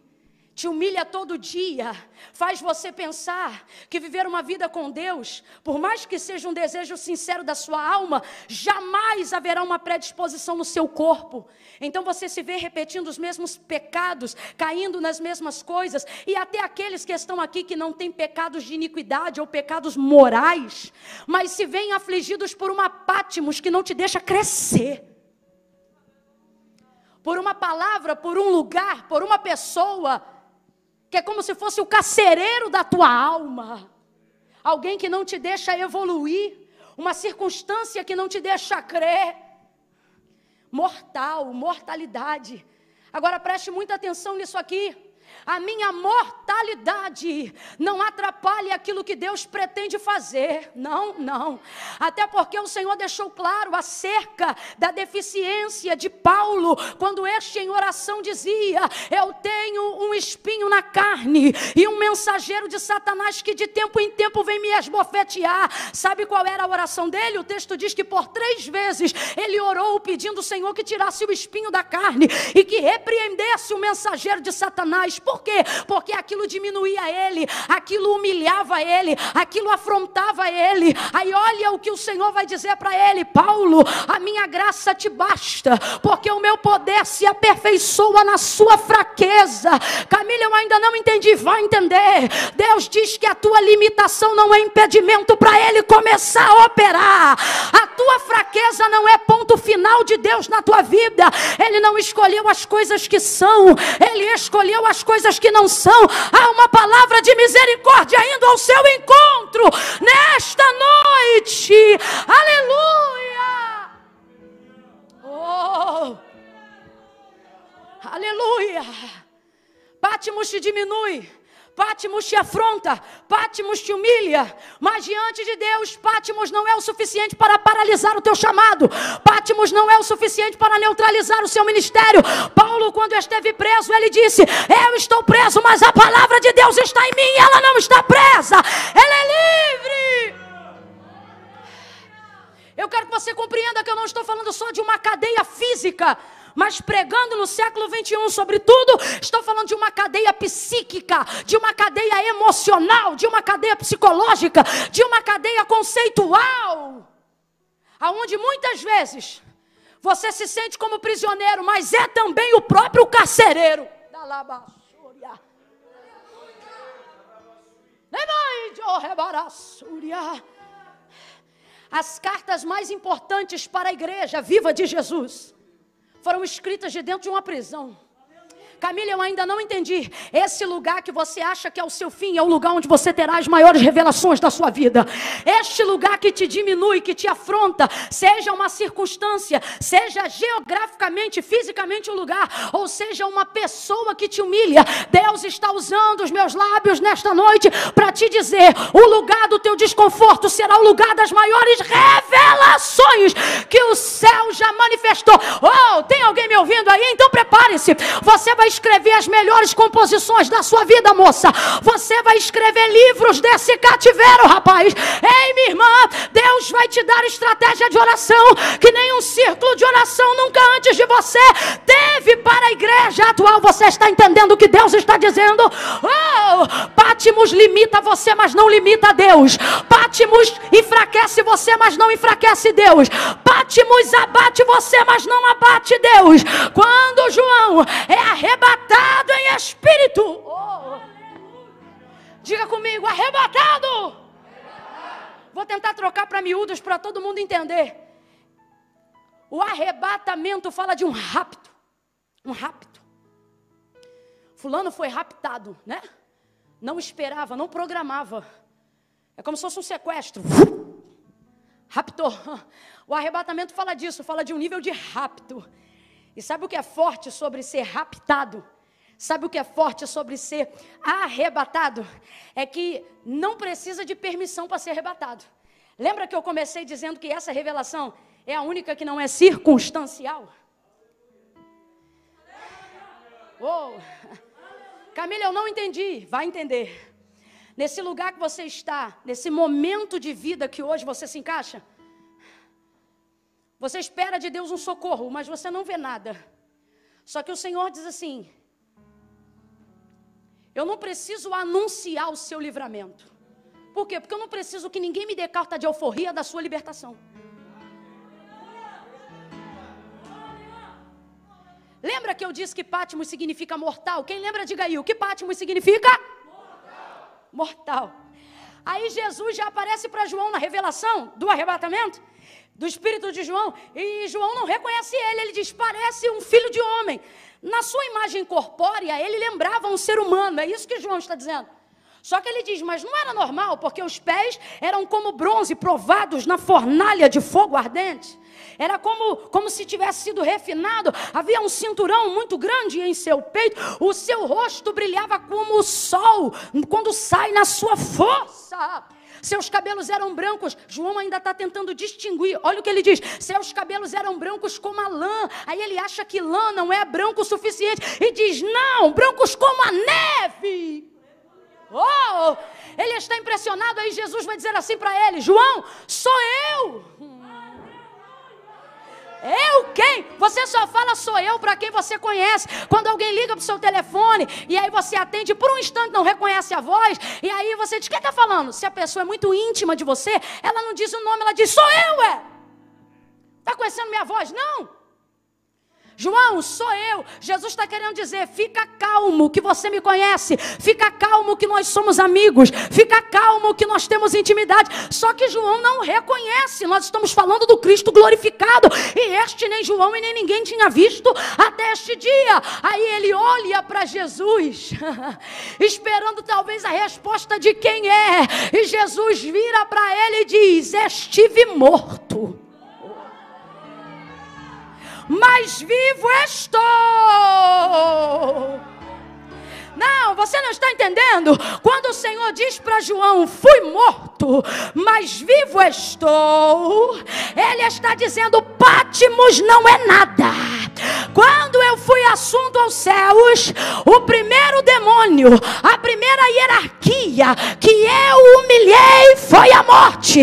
te humilha todo dia, faz você pensar que viver uma vida com Deus, por mais que seja um desejo sincero da sua alma, jamais haverá uma predisposição no seu corpo. Então você se vê repetindo os mesmos pecados, caindo nas mesmas coisas, e até aqueles que estão aqui que não têm pecados de iniquidade ou pecados morais, mas se veem afligidos por uma Patmos que não te deixa crescer. Por uma palavra, por um lugar, por uma pessoa que é como se fosse o carcereiro da tua alma. Alguém que não te deixa evoluir. Uma circunstância que não te deixa crer. Mortalidade. Agora preste muita atenção nisso aqui. A minha mortalidade não atrapalha aquilo que Deus pretende fazer. Não. Até porque o Senhor deixou claro acerca da deficiência de Paulo, quando este em oração dizia, eu tenho um espinho na carne e um mensageiro de Satanás que de tempo em tempo vem me esbofetear. Sabe qual era a oração dele? O texto diz que por 3 vezes ele orou pedindo ao Senhor que tirasse o espinho da carne e que repreendesse o mensageiro de Satanás. Por quê? Porque aquilo diminuía ele, aquilo humilhava ele, aquilo afrontava ele. Aí olha o que o Senhor vai dizer para ele: Paulo, a minha graça te basta, porque o meu poder se aperfeiçoa na sua fraqueza. Camila, eu ainda não entendi, vai entender. Deus diz que a tua limitação não é impedimento para ele começar a operar. A tua fraqueza não é ponto final de Deus na tua vida. Ele não escolheu as coisas que são, ele escolheu as coisas que não são. Há uma palavra de misericórdia indo ao seu encontro nesta noite. Aleluia! Oh! Aleluia! Patmos te diminui, Patmos te afronta, Patmos te humilha, mas diante de Deus, Patmos não é o suficiente para paralisar o teu chamado, Patmos não é o suficiente para neutralizar o seu ministério. Paulo, quando esteve preso, ele disse: eu estou preso, mas a palavra de Deus está em mim e ela não está presa, ela é livre. Eu quero que você compreenda que eu não estou falando só de uma cadeia física, mas pregando no século 21, sobretudo, estou falando de uma cadeia psíquica, de uma cadeia emocional, de uma cadeia psicológica, de uma cadeia conceitual, aonde muitas vezes você se sente como prisioneiro, mas é também o próprio carcereiro. As cartas mais importantes para a igreja viva de Jesus foram escritas de dentro de uma prisão. Camila, eu ainda não entendi. Esse lugar que você acha que é o seu fim é o lugar onde você terá as maiores revelações da sua vida. Este lugar que te diminui, que te afronta, seja uma circunstância, seja geograficamente, fisicamente um lugar, ou seja uma pessoa que te humilha, Deus está usando os meus lábios nesta noite para te dizer: o lugar do teu desconforto será o lugar das maiores revelações que o céu já manifestou. Oh, tem alguém me ouvindo aí? Então prepare-se. Você vai escrever as melhores composições da sua vida, moça. Você vai escrever livros desse cativeiro, rapaz. Ei, minha irmã, Deus vai te dar estratégia de oração que nenhum círculo de oração nunca antes de você teve para a igreja atual. Você está entendendo o que Deus está dizendo? Oh, Patmos limita você, mas não limita Deus. Patmos enfraquece você, mas não enfraquece Deus. Patmos abate você, mas não abate Deus. Quando João é arrebatado em espírito, diga comigo: arrebatado. Vou tentar trocar para miúdos para todo mundo entender. O arrebatamento fala de um rapto. Um rapto. Fulano foi raptado, né? Não esperava, não programava. É como se fosse um sequestro. Raptou. O arrebatamento fala disso, fala de um nível de rapto. E sabe o que é forte sobre ser raptado? Sabe o que é forte sobre ser arrebatado? É que não precisa de permissão para ser arrebatado. Lembra que eu comecei dizendo que essa revelação é a única que não é circunstancial? Oh. Camila, eu não entendi. Vai entender. Nesse lugar que você está, nesse momento de vida que hoje você se encaixa, você espera de Deus um socorro, mas você não vê nada. Só que o Senhor diz assim: eu não preciso anunciar o seu livramento. Por quê? Porque eu não preciso que ninguém me dê carta de alforria da sua libertação. Lembra que eu disse que Patmos significa mortal? Quem lembra, diga aí, o que Patmos significa? Mortal. Mortal. Aí Jesus já aparece para João na revelação do arrebatamento do espírito de João, e João não reconhece ele. Ele diz: parece um filho de homem. Na sua imagem corpórea, ele lembrava um ser humano. É isso que João está dizendo. Só que ele diz: mas não era normal, porque os pés eram como bronze provados na fornalha de fogo ardente. Era como se tivesse sido refinado. Havia um cinturão muito grande em seu peito. O seu rosto brilhava como o sol quando sai na sua força. Seus cabelos eram brancos. João ainda está tentando distinguir. Olha o que ele diz: seus cabelos eram brancos como a lã. Aí ele acha que lã não é branco o suficiente e diz: não, brancos como a neve. Oh, ele está impressionado. Aí Jesus vai dizer assim para ele: João, sou eu. Eu Quem? Você só fala sou eu para quem você conhece. Quando alguém liga pro seu telefone e aí você atende, por um instante não reconhece a voz, e aí você diz, quem está falando? Se a pessoa é muito íntima de você, ela não diz o nome, ela diz, sou eu, Está conhecendo minha voz? Não. João, sou eu. Jesus está querendo dizer, fica calmo que você me conhece, fica calmo que nós somos amigos, fica calmo que nós temos intimidade. Só que João não reconhece, nós estamos falando do Cristo glorificado, e este nem João e nem ninguém tinha visto até este dia. Aí ele olha para Jesus, esperando talvez a resposta de quem é, e Jesus vira para ele e diz, estive morto, mas vivo estou. Não, você não está entendendo? Quando o Senhor diz para João, fui morto, mas vivo estou, Ele está dizendo, Pátimos não é nada. Quando eu fui assunto aos céus, o primeiro demônio, a primeira hierarquia que eu humilhei foi a morte.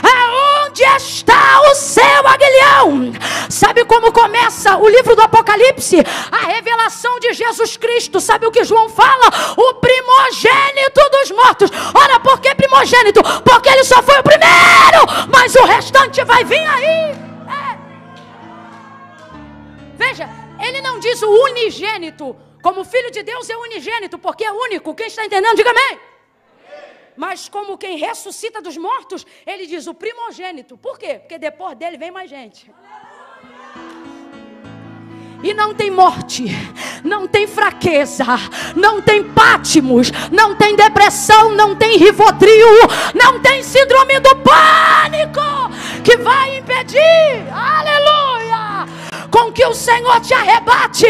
Aonde está o seu aguilhão? Sabe como começa o livro do Apocalipse? A revelação de Jesus Cristo. Sabe o que João fala? O primogênito dos mortos. Ora, por que primogênito? Porque ele só foi o primeiro, mas o restante vai vir aí. Veja, ele não diz o unigênito, como filho de Deus é unigênito, porque é único. Quem está entendendo, diga amém. Mas como quem ressuscita dos mortos, ele diz o primogênito. Por quê? Porque depois dele vem mais gente. E não tem morte, não tem fraqueza, não tem Pátimos, não tem depressão, não tem Rivotril, não tem síndrome do pânico que vai impedir, aleluia, com que o Senhor te arrebate,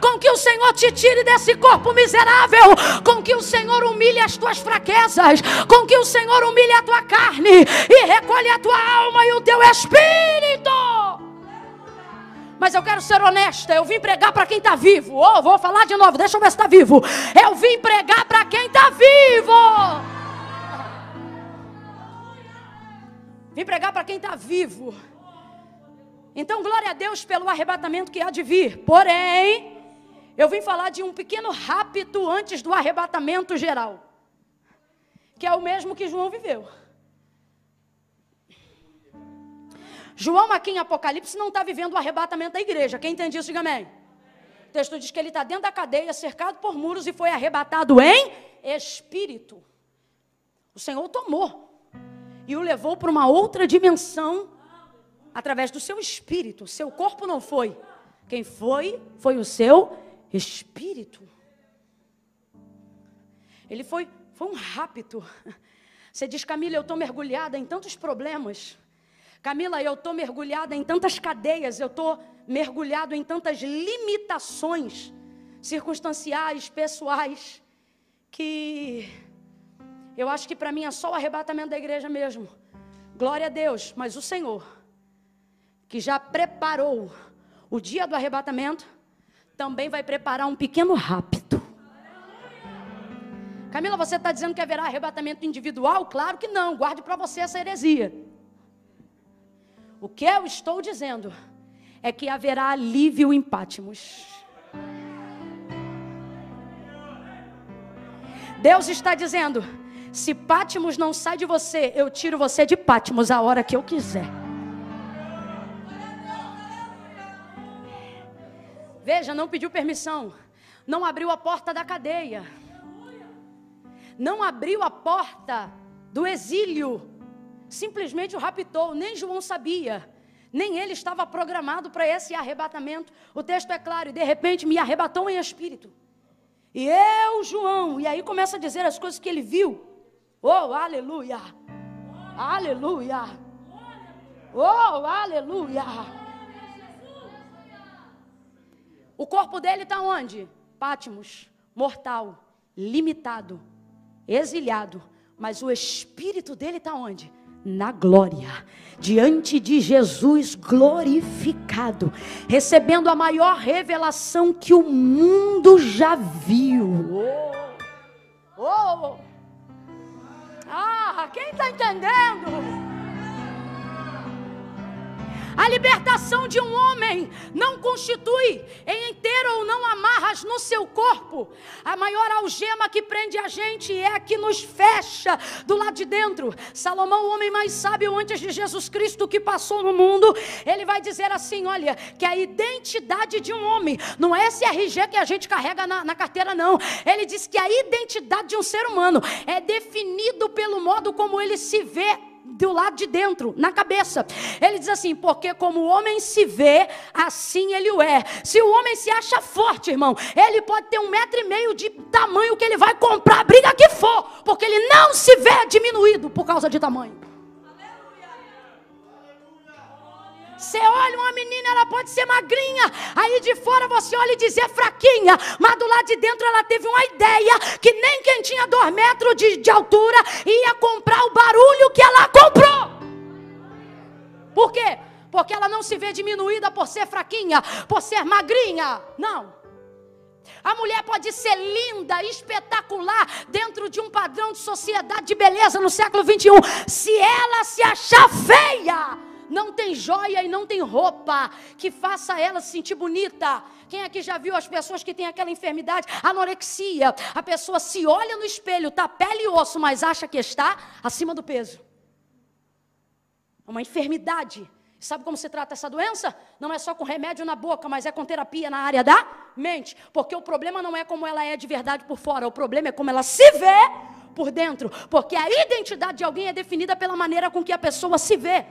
com que o Senhor te tire desse corpo miserável, com que o Senhor humilhe as tuas fraquezas, com que o Senhor humilhe a tua carne e recolhe a tua alma e o teu espírito. Mas eu quero ser honesta, eu vim pregar para quem está vivo. Vou falar de novo, deixa eu ver se está vivo. Eu vim pregar para quem está vivo. Vim pregar para quem está vivo. Então, glória a Deus pelo arrebatamento que há de vir. Porém, eu vim falar de um pequeno rapto antes do arrebatamento geral, que é o mesmo que João viveu. João aqui em Apocalipse não está vivendo o arrebatamento da igreja. Quem entende isso, diga amém. O texto diz que ele está dentro da cadeia, cercado por muros, e foi arrebatado em espírito. O Senhor tomou e o levou para uma outra dimensão através do seu espírito. Seu corpo não foi. Quem foi o seu espírito. Ele foi um rapto. Você diz, Camila, eu estou mergulhada em tantos problemas. Camila, eu estou mergulhada em tantas cadeias, eu estou mergulhado em tantas limitações circunstanciais, pessoais, que eu acho que para mim é só o arrebatamento da igreja mesmo. Glória a Deus, mas o Senhor, que já preparou o dia do arrebatamento, também vai preparar um pequeno rapto. Camila, você está dizendo que haverá arrebatamento individual? Claro que não, guarde para você essa heresia. O que eu estou dizendo é que haverá alívio em Pátimos. Deus está dizendo, se Pátimos não sai de você, eu tiro você de Pátimos a hora que eu quiser. Veja, não pediu permissão, não abriu a porta da cadeia, não abriu a porta do exílio. Simplesmente o raptou, nem João sabia, nem ele estava programado para esse arrebatamento. O texto é claro, e de repente me arrebatou em espírito. E eu, João, e aí começa a dizer as coisas que ele viu. Oh, aleluia, aleluia, oh, aleluia. O corpo dele está onde? Pátimos, mortal, limitado, exilhado, mas o espírito dele está onde? Na glória, diante de Jesus glorificado, recebendo a maior revelação que o mundo já viu. Quem está entendendo? A libertação de um homem não constitui em inteiro ou não amarras no seu corpo. A maior algema que prende a gente é a que nos fecha do lado de dentro. Salomão, o homem mais sábio antes de Jesus Cristo que passou no mundo, ele vai dizer assim, olha, que a identidade de um homem, não é esse RG que a gente carrega na carteira não. Ele diz que a identidade de um ser humano é definido pelo modo como ele se vê do lado de dentro, na cabeça. Ele diz assim, porque como o homem se vê, assim ele o é. Se o homem se acha forte, irmão, ele pode ter 1,5 metro de tamanho que ele vai comprar a briga que for, porque ele não se vê diminuído por causa de tamanho. Você olha uma menina, ela pode ser magrinha, aí de fora você olha e diz é fraquinha, mas do lado de dentro ela teve uma ideia que nem quem tinha 2 metros de altura ia comprar o barulho que ela comprou. Por quê? Porque ela não se vê diminuída por ser fraquinha, por ser magrinha, não. A mulher pode ser linda, espetacular, dentro de um padrão de sociedade de beleza no século 21, se ela se achar feia, não tem joia e não tem roupa que faça ela se sentir bonita. Quem aqui já viu as pessoas que têm aquela enfermidade, anorexia? A pessoa se olha no espelho, tá pele e osso, mas acha que está acima do peso. É uma enfermidade. Sabe como se trata essa doença? Não é só com remédio na boca, mas é com terapia na área da mente. Porque o problema não é como ela é de verdade por fora, o problema é como ela se vê por dentro, porque a identidade de alguém é definida pela maneira com que a pessoa se vê.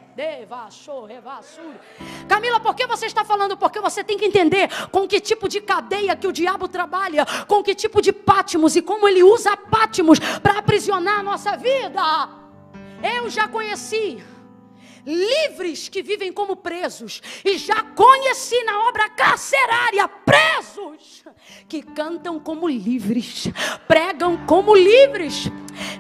Camila, por que você está falando? Porque você tem que entender com que tipo de cadeia que o diabo trabalha, com que tipo de Pátimos e como ele usa Pátimos para aprisionar a nossa vida. Eu já conheci livres que vivem como presos, e já conheci na obra carcerária presos que cantam como livres, pregam como livres.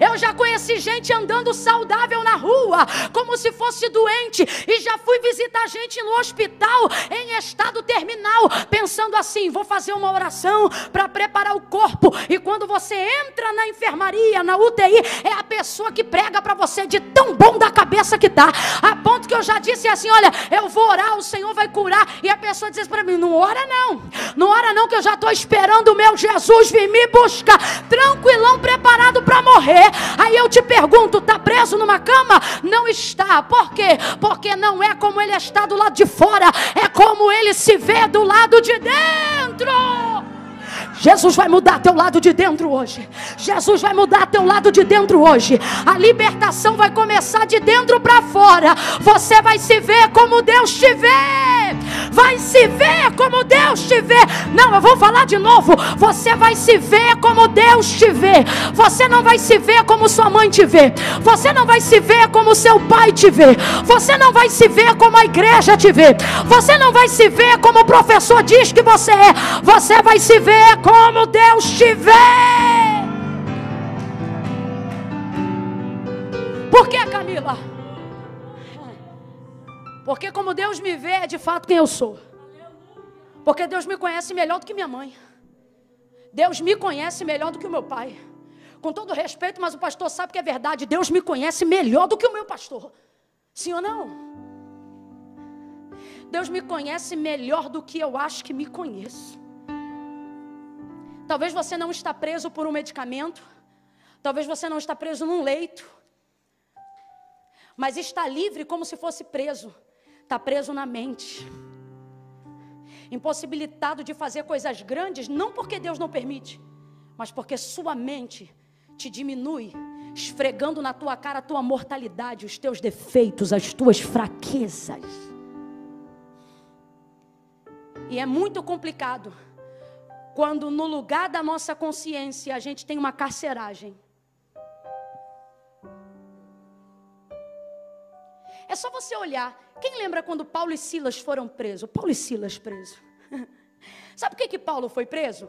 Eu já conheci gente andando saudável na rua, como se fosse doente, e já fui visitar gente no hospital em estado terminal, pensando assim, vou fazer uma oração para preparar o corpo, e quando você entra na enfermaria, na UTI, é a pessoa que prega para você de tão bom da cabeça que tá, a ponto que eu já disse assim, olha, eu vou orar, o Senhor vai curar, e a pessoa diz para mim, não ora não, que eu já estou esperando o meu Jesus vir me buscar, tranquilão, preparado para morrer. Aí eu te pergunto, está preso numa cama? Não está. Por quê? Porque não é como ele está do lado de fora, é como ele se vê do lado de dentro. Jesus vai mudar teu lado de dentro hoje. Jesus vai mudar teu lado de dentro hoje. A libertação vai começar de dentro para fora. Você vai se ver como Deus te vê. Vai se ver como Deus te vê. Não, eu vou falar de novo. Você vai se ver como Deus te vê. Você não vai se ver como sua mãe te vê. Você não vai se ver como seu pai te vê. Você não vai se ver como a igreja te vê. Você não vai se ver como o professor diz que você é. Você vai se ver como Deus te vê. Por que, Camila? Porque como Deus me vê é de fato quem eu sou. Porque Deus me conhece melhor do que minha mãe. Deus me conhece melhor do que o meu pai. Com todo respeito, mas o pastor sabe que é verdade. Deus me conhece melhor do que o meu pastor. Sim ou não? Deus me conhece melhor do que eu acho que me conheço. Talvez você não está preso por um medicamento. Talvez você não está preso num leito. Mas está livre como se fosse preso. Está preso na mente. Impossibilitado de fazer coisas grandes, não porque Deus não permite, mas porque sua mente te diminui, esfregando na tua cara a tua mortalidade, os teus defeitos, as tuas fraquezas. E é muito complicado quando no lugar da nossa consciência a gente tem uma carceragem. É só você olhar. Quem lembra quando Paulo e Silas foram presos? Paulo e Silas presos. Sabe por que Paulo foi preso?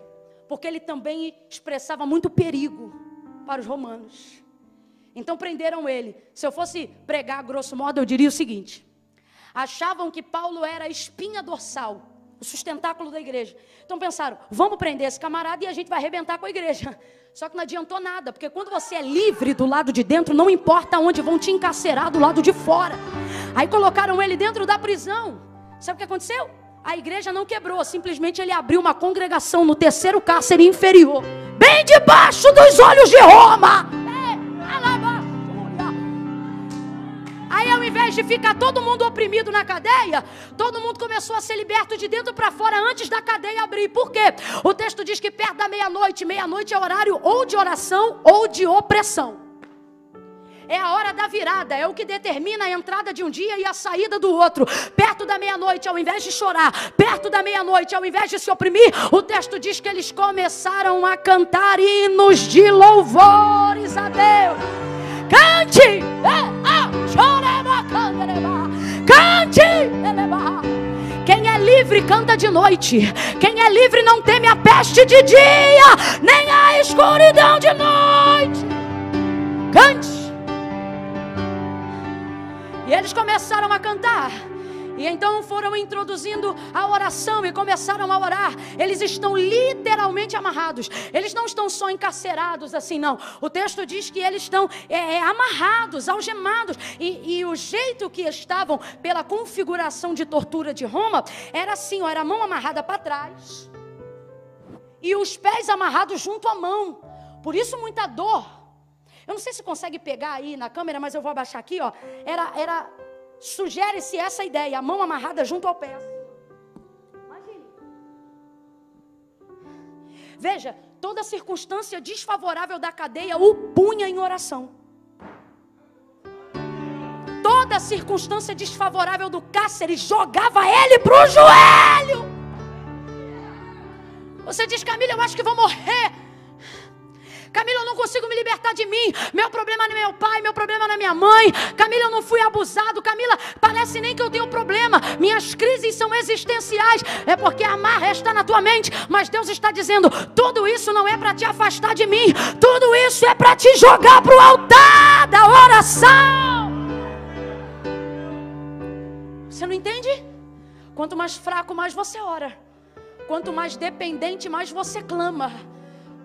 Porque ele também expressava muito perigo para os romanos. Então prenderam ele. Se eu fosse pregar grosso modo, eu diria o seguinte: achavam que Paulo era a espinha dorsal, o sustentáculo da igreja. Então pensaram, vamos prender esse camarada e a gente vai arrebentar com a igreja. Só que não adiantou nada, porque quando você é livre do lado de dentro, não importa onde vão te encarcerar do lado de fora. Aí colocaram ele dentro da prisão. Sabe o que aconteceu? A igreja não quebrou, simplesmente ele abriu uma congregação no terceiro cárcere inferior, bem debaixo dos olhos de Roma. Aí ao invés de ficar todo mundo oprimido na cadeia, todo mundo começou a ser liberto de dentro para fora antes da cadeia abrir. Por quê? O texto diz que perto da meia-noite é horário ou de oração ou de opressão. É a hora da virada, é o que determina a entrada de um dia e a saída do outro. Perto da meia-noite, ao invés de chorar, perto da meia-noite, ao invés de se oprimir, o texto diz que eles começaram a cantar hinos de louvores a Deus. Cante! Cante! Quem é livre canta de noite. Quem é livre não teme a peste de dia, nem a escuridão de noite. Cante! E eles começaram a cantar. E então foram introduzindo a oração e começaram a orar. Eles estão literalmente amarrados. Eles não estão só encarcerados assim, não. O texto diz que eles estão amarrados, algemados. E o jeito que estavam, pela configuração de tortura de Roma, era assim, ó, era a mão amarrada para trás e os pés amarrados junto à mão. Por isso muita dor. Eu não sei se consegue pegar aí na câmera, mas eu vou abaixar aqui, ó. Sugere-se essa ideia, a mão amarrada junto ao pé. Imagine. Veja, toda circunstância desfavorável da cadeia o punha em oração. Toda circunstância desfavorável do cárcere jogava ele para o joelho. Você diz, Camila, eu acho que vou morrer. Camila, eu não consigo me libertar de mim. Meu problema não é meu pai, meu problema não é minha mãe. Camila, eu não fui abusado. Camila, parece nem que eu tenho problema. Minhas crises são existenciais. É porque a amarra está na tua mente. Mas Deus está dizendo, tudo isso não é para te afastar de mim. Tudo isso é para te jogar para o altar da oração. Você não entende? Quanto mais fraco, mais você ora. Quanto mais dependente, mais você clama.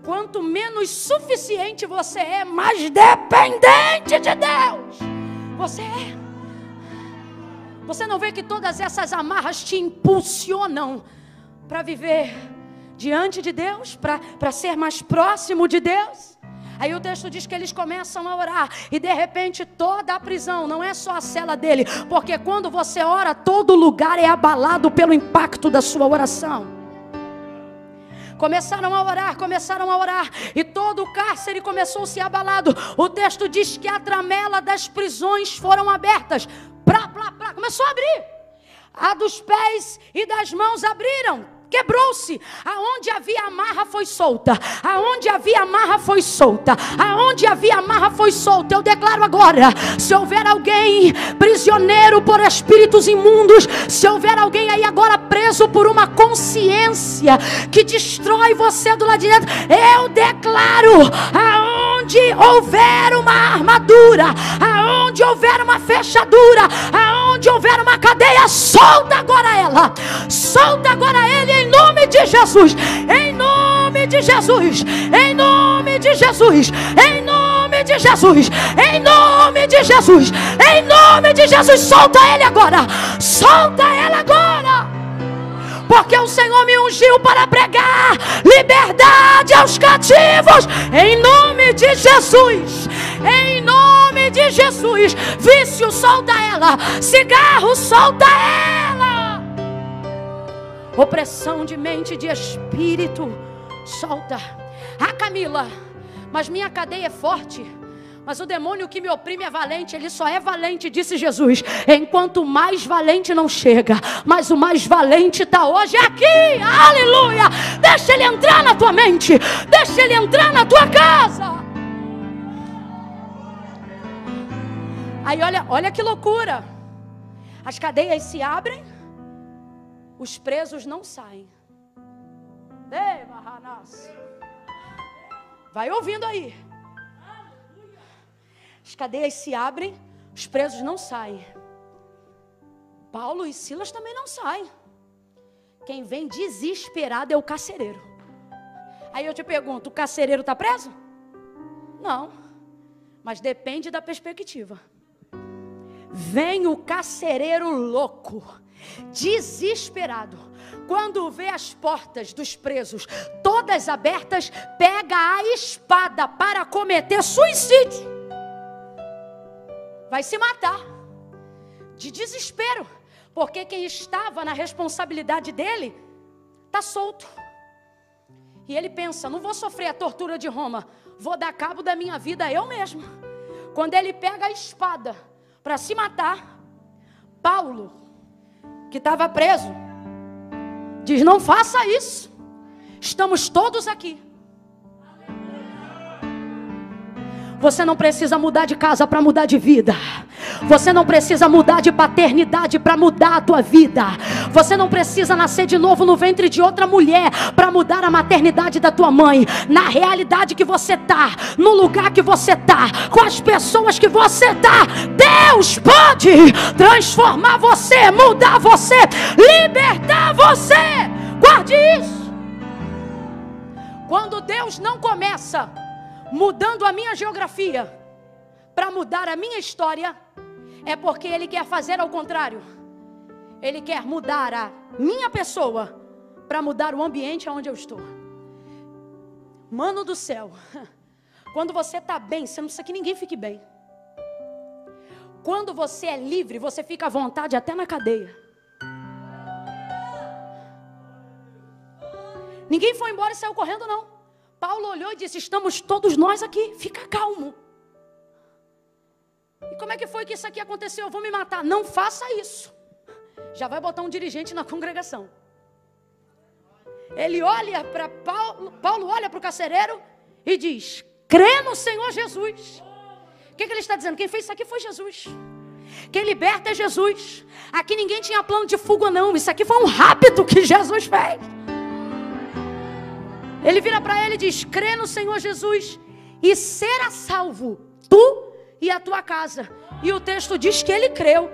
Quanto menos suficiente você é, mais dependente de Deus você é. Você não vê que todas essas amarras te impulsionam para viver diante de Deus, para ser mais próximo de Deus? Aí o texto diz que eles começam a orar e de repente toda a prisão, não é só a cela dele, porque quando você ora, todo lugar é abalado pelo impacto da sua oração. Começaram a orar, e todo o cárcere começou a ser abalado. O texto diz que a tramela das prisões foram abertas. Começou a abrir. A dos pés e das mãos abriram. Quebrou-se. Aonde havia amarra foi solta. Aonde havia amarra foi solta. Aonde havia amarra foi solta. Eu declaro agora, se houver alguém prisioneiro por espíritos imundos, se houver alguém aí agora preso por uma consciência que destrói você do lado de dentro, eu declaro, aonde houver uma armadura, aonde houver uma fechadura, aonde houver uma cadeia, solta agora ela. Solta agora ele. Em nome de Jesus, em nome de Jesus, em nome de Jesus, em nome de Jesus, em nome de Jesus, em nome de Jesus, solta ele agora, solta ela agora, porque o Senhor me ungiu para pregar liberdade aos cativos, em nome de Jesus, em nome de Jesus. Vício, solta ela, cigarro, solta ela. Opressão de mente e de espírito, solta. Ah, Camila, mas minha cadeia é forte. Mas o demônio que me oprime é valente. Ele só é valente, disse Jesus, enquanto o mais valente não chega. Mas o mais valente está hoje aqui, aleluia. Deixa ele entrar na tua mente, deixa ele entrar na tua casa. Aí olha que loucura. As cadeias se abrem, os presos não saem. Vai ouvindo aí. As cadeias se abrem, os presos não saem. Paulo e Silas também não saem. Quem vem desesperado é o carcereiro. Aí eu te pergunto, o carcereiro está preso? Não. Mas depende da perspectiva. Vem o carcereiro louco, desesperado. Quando vê as portas dos presos todas abertas, pega a espada para cometer suicídio. Vai se matar de desespero, porque quem estava na responsabilidade dele está solto. E ele pensa: não vou sofrer a tortura de Roma, vou dar cabo da minha vida eu mesmo. Quando ele pega a espada para se matar, Paulo, que estava preso, diz: não faça isso, estamos todos aqui. Você não precisa mudar de casa para mudar de vida. Você não precisa mudar de paternidade para mudar a tua vida. Você não precisa nascer de novo no ventre de outra mulher para mudar a maternidade da tua mãe. Na realidade que você está, no lugar que você está, com as pessoas que você está, Deus pode transformar você, mudar você, libertar você. Guarde isso. Quando Deus não começa mudando a minha geografia para mudar a minha história, é porque Ele quer fazer ao contrário. Ele quer mudar a minha pessoa para mudar o ambiente onde eu estou. Mano do céu, quando você está bem, você não precisa que ninguém fique bem. Quando você é livre, você fica à vontade até na cadeia. Ninguém foi embora e saiu correndo, não. Paulo olhou e disse: estamos todos nós aqui, fica calmo. E como é que foi que isso aqui aconteceu? Eu vou me matar. Não faça isso. Já vai botar um dirigente na congregação. Ele olha para Paulo olha para o carcereiro e diz: crê no Senhor Jesus. O que ele está dizendo? Quem fez isso aqui foi Jesus. Quem liberta é Jesus. Aqui ninguém tinha plano de fuga, não. Isso aqui foi um rapto que Jesus fez. Ele vira para ele e diz: crê no Senhor Jesus e será salvo, tu e a tua casa. E o texto diz que ele creu.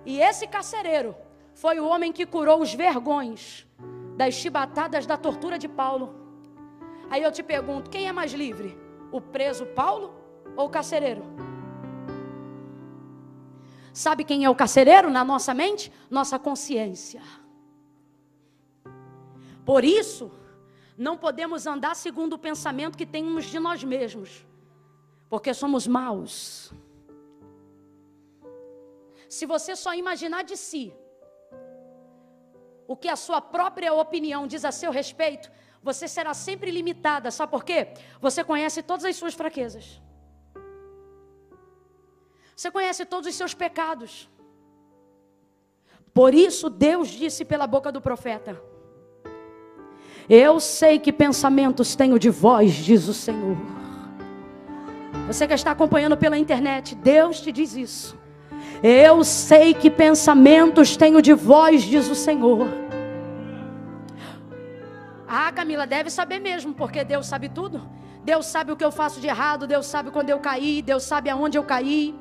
E esse carcereiro foi o homem que curou os vergões das chibatadas da tortura de Paulo. Aí eu te pergunto: quem é mais livre? O preso Paulo ou o carcereiro? Sabe quem é o carcereiro na nossa mente? Nossa consciência. Por isso, não podemos andar segundo o pensamento que temos de nós mesmos, porque somos maus. Se você só imaginar de si o que a sua própria opinião diz a seu respeito, você será sempre limitada. Sabe por quê? Você conhece todas as suas fraquezas. Você conhece todos os seus pecados. Por isso Deus disse pela boca do profeta: eu sei que pensamentos tenho de vós, diz o Senhor. Você que está acompanhando pela internet, Deus te diz isso. Eu sei que pensamentos tenho de vós, diz o Senhor. Ah, Camila, deve saber mesmo, porque Deus sabe tudo. Deus sabe o que eu faço de errado, Deus sabe quando eu caí, Deus sabe aonde eu caí.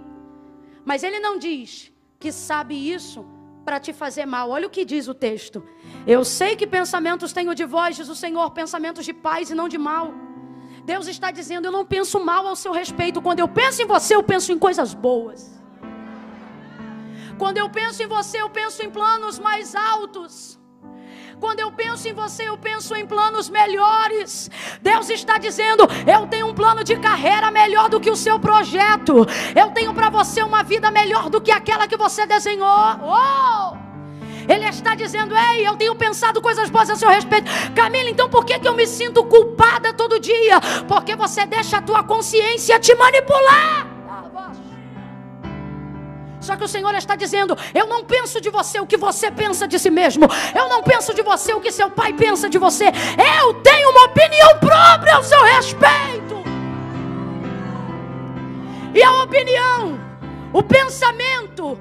Mas Ele não diz que sabe isso para te fazer mal. Olha o que diz o texto: eu sei que pensamentos tenho de vós, diz o Senhor, pensamentos de paz e não de mal. Deus está dizendo: eu não penso mal ao seu respeito. Quando eu penso em você, eu penso em coisas boas. Quando eu penso em você, eu penso em planos mais altos. Quando eu penso em você, eu penso em planos melhores. Deus está dizendo: eu tenho um plano de carreira melhor do que o seu projeto. Eu tenho para você uma vida melhor do que aquela que você desenhou. Oh! Ele está dizendo: ei, eu tenho pensado coisas boas a seu respeito. Camila, então por que eu me sinto culpada todo dia? Porque você deixa a tua consciência te manipular. Só que o Senhor está dizendo: eu não penso de você o que você pensa de si mesmo. Eu não penso de você o que seu pai pensa de você. Eu tenho uma opinião própria ao seu respeito. E a opinião, o pensamento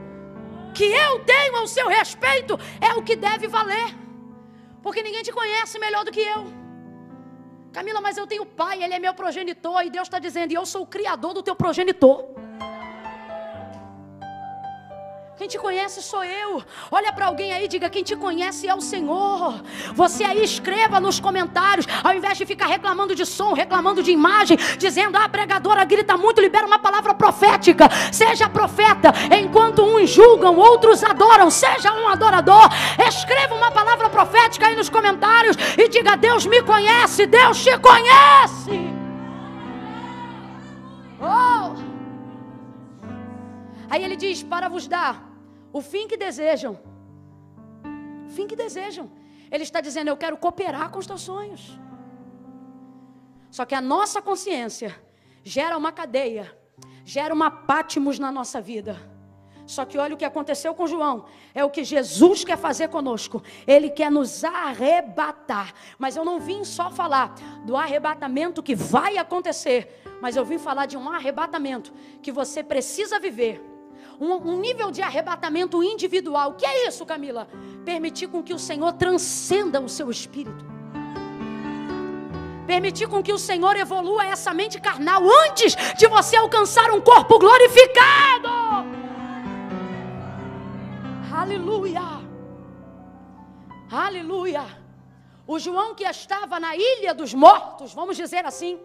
que eu tenho ao seu respeito é o que deve valer. Porque ninguém te conhece melhor do que eu. Camila, mas eu tenho pai, ele é meu progenitor. E Deus está dizendo: e eu sou o criador do teu progenitor. Quem te conhece sou eu. Olha para alguém aí e diga: quem te conhece é o Senhor. Você aí escreva nos comentários, ao invés de ficar reclamando de som, reclamando de imagem, dizendo: a pregadora grita muito, libera uma palavra profética. Seja profeta, enquanto uns julgam, outros adoram. Seja um adorador. Escreva uma palavra profética aí nos comentários e diga: Deus me conhece, Deus te conhece. Oh! Aí ele diz: para vos dar o fim que desejam. O fim que desejam. Ele está dizendo: eu quero cooperar com os teus sonhos. Só que a nossa consciência gera uma cadeia, gera uma Patmos na nossa vida. Só que olha o que aconteceu com João. É o que Jesus quer fazer conosco. Ele quer nos arrebatar. Mas eu não vim só falar do arrebatamento que vai acontecer, mas eu vim falar de um arrebatamento que você precisa viver. Um nível de arrebatamento individual. O que é isso, Camila? Permitir com que o Senhor transcenda o seu espírito. Permitir com que o Senhor evolua essa mente carnal antes de você alcançar um corpo glorificado. Aleluia. Aleluia. O João que estava na ilha dos mortos, vamos dizer assim,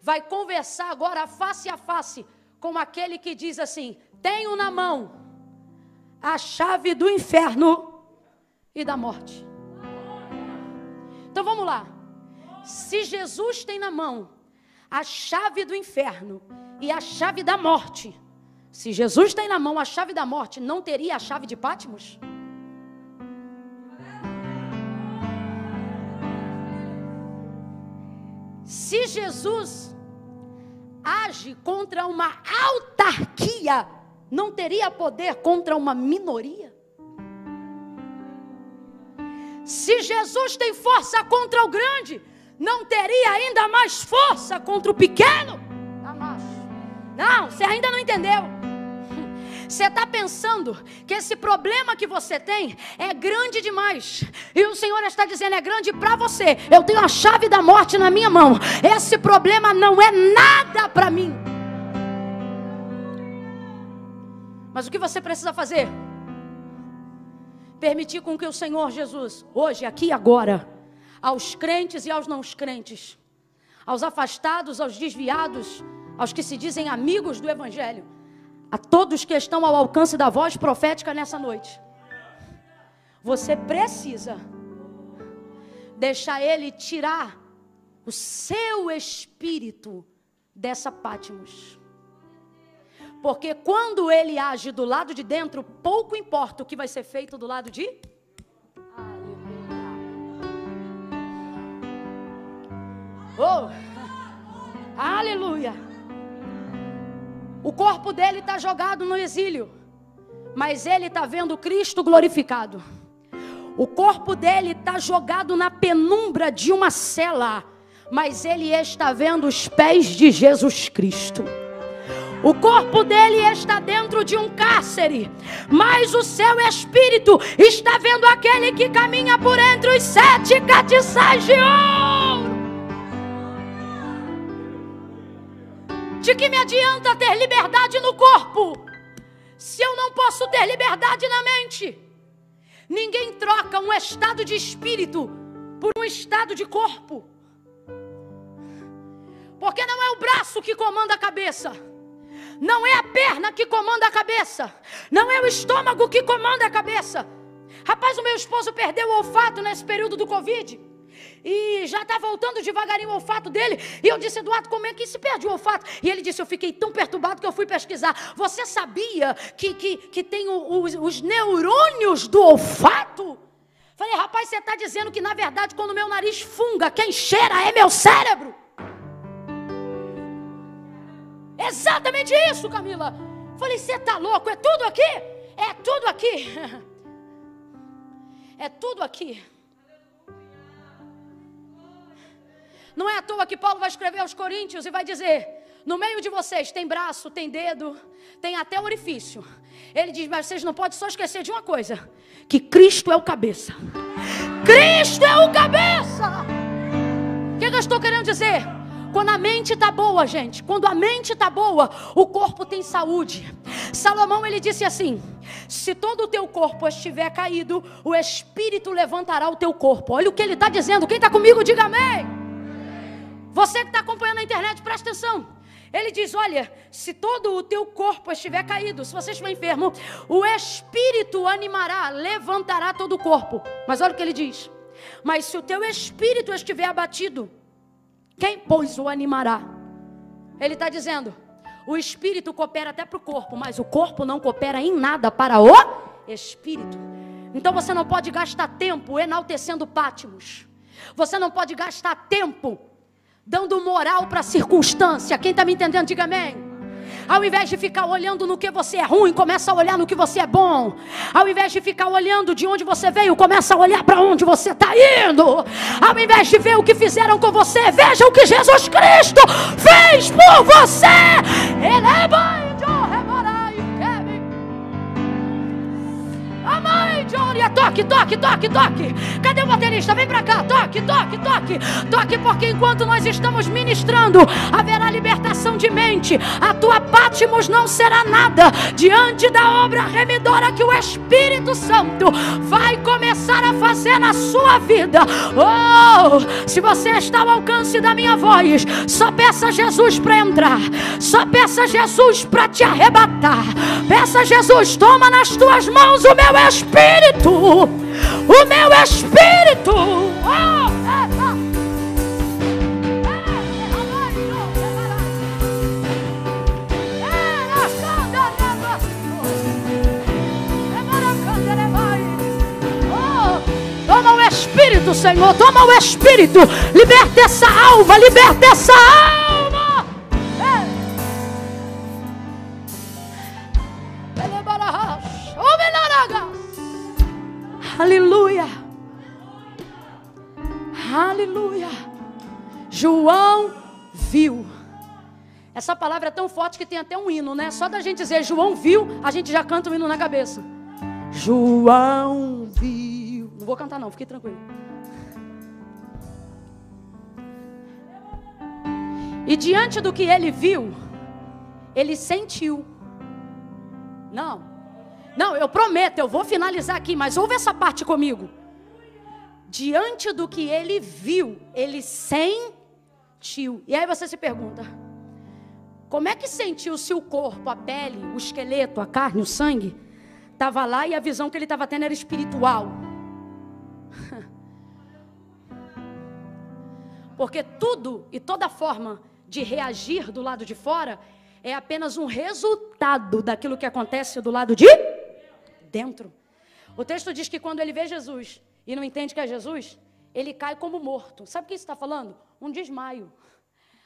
vai conversar agora face a face com aquele que diz assim: tenho na mão a chave do inferno e da morte. Então vamos lá. Se Jesus tem na mão a chave do inferno e a chave da morte, se Jesus tem na mão a chave da morte, não teria a chave de Patmos? Se Jesus age contra uma autarquia, não teria poder contra uma minoria? Se Jesus tem força contra o grande, não teria ainda mais força contra o pequeno? Não, você ainda não entendeu. Você está pensando que esse problema que você tem é grande demais. E o Senhor está dizendo: é grande para você. Eu tenho a chave da morte na minha mão. Esse problema não é nada para mim. Mas o que você precisa fazer? Permitir com que o Senhor Jesus, hoje, aqui e agora, aos crentes e aos não crentes, aos afastados, aos desviados, aos que se dizem amigos do Evangelho, a todos que estão ao alcance da voz profética nessa noite, você precisa deixar Ele tirar o seu espírito dessa Patmos. Porque quando Ele age do lado de dentro, pouco importa o que vai ser feito do lado de... Oh! Aleluia! O corpo dele está jogado no exílio, mas ele está vendo Cristo glorificado. O corpo dele está jogado na penumbra de uma cela, mas ele está vendo os pés de Jesus Cristo. O corpo dele está dentro de um cárcere, mas o seu espírito está vendo aquele que caminha por entre os 7 catiçais de ouro. De que me adianta ter liberdade no corpo, se eu não posso ter liberdade na mente? Ninguém troca um estado de espírito por um estado de corpo. Porque não é o braço que comanda a cabeça, não é a perna que comanda a cabeça, não é o estômago que comanda a cabeça. Rapaz, o meu esposo perdeu o olfato nesse período do Covid, e já está voltando devagarinho o olfato dele. E eu disse: Eduardo, como é que se perde o olfato? E ele disse: eu fiquei tão perturbado que eu fui pesquisar. Você sabia que tem os neurônios do olfato? Falei: rapaz, você está dizendo que na verdade quando o meu nariz funga, quem cheira é meu cérebro? Exatamente isso, Camila. Falei: você está louco? É tudo aqui? É tudo aqui. É tudo aqui. Não é à toa que Paulo vai escrever aos Coríntios e vai dizer: no meio de vocês tem braço, tem dedo, tem até orifício. Ele diz: mas vocês não podem só esquecer de uma coisa, que Cristo é o cabeça. Cristo é o cabeça. O que eu estou querendo dizer? Quando a mente está boa, gente, quando a mente está boa, o corpo tem saúde. Salomão, ele disse assim: se todo o teu corpo estiver caído, o Espírito levantará o teu corpo. Olha o que ele está dizendo. Quem está comigo, diga amém. Você que está acompanhando na internet, presta atenção. Ele diz: olha, se todo o teu corpo estiver caído, se você estiver enfermo, o Espírito animará, levantará todo o corpo. Mas olha o que ele diz: mas se o teu espírito estiver abatido, quem, pois, o animará? Ele está dizendo: o espírito coopera até para o corpo, mas o corpo não coopera em nada para o espírito. Então você não pode gastar tempo enaltecendo Pátimos. Você não pode gastar tempo dando moral para a circunstância. Quem está me entendendo, diga amém. Ao invés de ficar olhando no que você é ruim, começa a olhar no que você é bom. Ao invés de ficar olhando de onde você veio, começa a olhar para onde você está indo. Ao invés de ver o que fizeram com você, veja o que Jesus Cristo fez por você. Ele é bom. Toque, toque, toque, toque. Cadê o baterista? Vem pra cá. Toque, toque, toque. Toque, porque enquanto nós estamos ministrando, haverá libertação de mente. A tua Pátimos não será nada diante da obra remidora que o Espírito Santo vai começar a fazer na sua vida. Oh, se você está ao alcance da minha voz, só peça a Jesus para entrar. Só peça a Jesus para te arrebatar. Peça a Jesus: toma nas tuas mãos o meu espírito. O meu espírito. Toma o espírito, Senhor. Toma o espírito. Liberta essa alma. Liberta essa alma. Aleluia. Aleluia. João viu. Essa palavra é tão forte que tem até um hino, né? Só da gente dizer João viu, a gente já canta o hino na cabeça. João viu. Não vou cantar não, fique tranquilo. E diante do que ele viu, ele sentiu. Não, eu prometo, eu vou finalizar aqui, mas ouve essa parte comigo. Diante do que ele viu, ele sentiu. E aí você se pergunta: como é que sentiu se o corpo, a pele, o esqueleto, a carne, o sangue estava lá e a visão que ele estava tendo era espiritual? Porque tudo e toda forma de reagir do lado de fora é apenas um resultado daquilo que acontece do lado de dentro. O texto diz que quando ele vê Jesus e não entende que é Jesus, ele cai como morto. Sabe o que isso está falando? Um desmaio.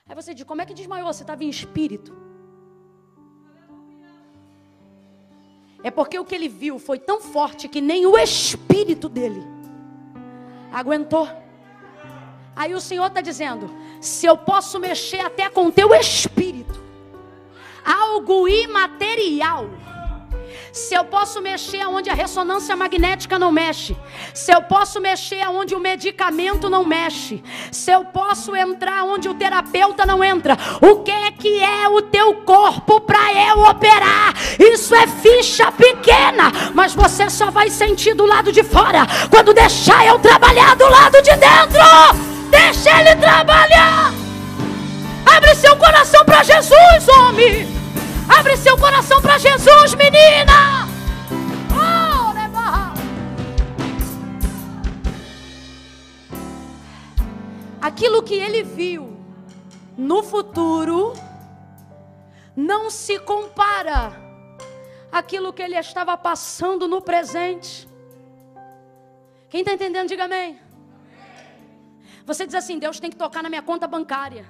Aí você diz: como é que desmaiou? Você estava em espírito. É porque o que ele viu foi tão forte que nem o espírito dele aguentou. Aí o Senhor está dizendo: se eu posso mexer até com o teu espírito, algo imaterial, se eu posso mexer onde a ressonância magnética não mexe, se eu posso mexer onde o medicamento não mexe, se eu posso entrar onde o terapeuta não entra, o que é o teu corpo para eu operar? Isso é ficha pequena, mas você só vai sentir do lado de fora quando deixar eu trabalhar do lado de dentro. Deixa ele trabalhar. Abre seu coração para Jesus, homem. Abre seu coração para Jesus, menina. Oh, aquilo que ele viu no futuro não se compara àquilo que ele estava passando no presente. Quem está entendendo, diga amém. Você diz assim: Deus tem que tocar na minha conta bancária.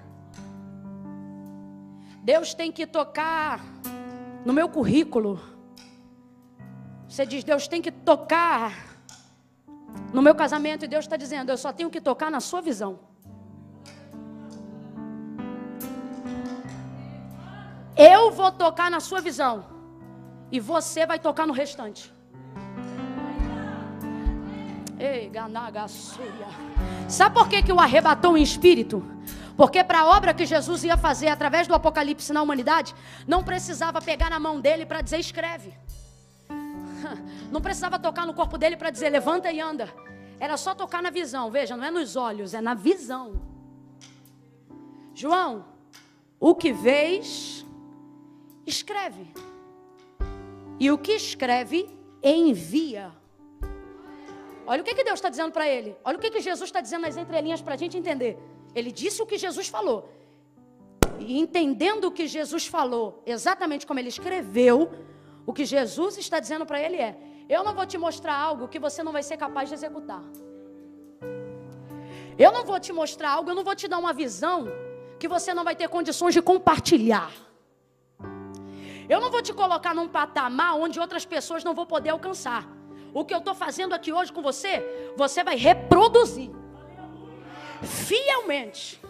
Deus tem que tocar no meu currículo. Você diz: Deus tem que tocar no meu casamento. E Deus está dizendo: eu só tenho que tocar na sua visão. Eu vou tocar na sua visão e você vai tocar no restante. Ei, Ganagassúria. Sabe por que o arrebatou em espírito? Porque para a obra que Jesus ia fazer através do Apocalipse na humanidade, não precisava pegar na mão dele para dizer escreve. Não precisava tocar no corpo dele para dizer levanta e anda. Era só tocar na visão. Veja, não é nos olhos, é na visão. João, o que vês, escreve. E o que escreve, envia. Olha o que Deus está dizendo para ele. Olha o que Jesus está dizendo nas entrelinhas para a gente entender. Ele disse o que Jesus falou. E entendendo o que Jesus falou, exatamente como ele escreveu, o que Jesus está dizendo para ele é: eu não vou te mostrar algo que você não vai ser capaz de executar. Eu não vou te mostrar algo, eu não vou te dar uma visão que você não vai ter condições de compartilhar. Eu não vou te colocar num patamar onde outras pessoas não vão poder alcançar. O que eu estou fazendo aqui hoje com você, você vai reproduzir fielmente.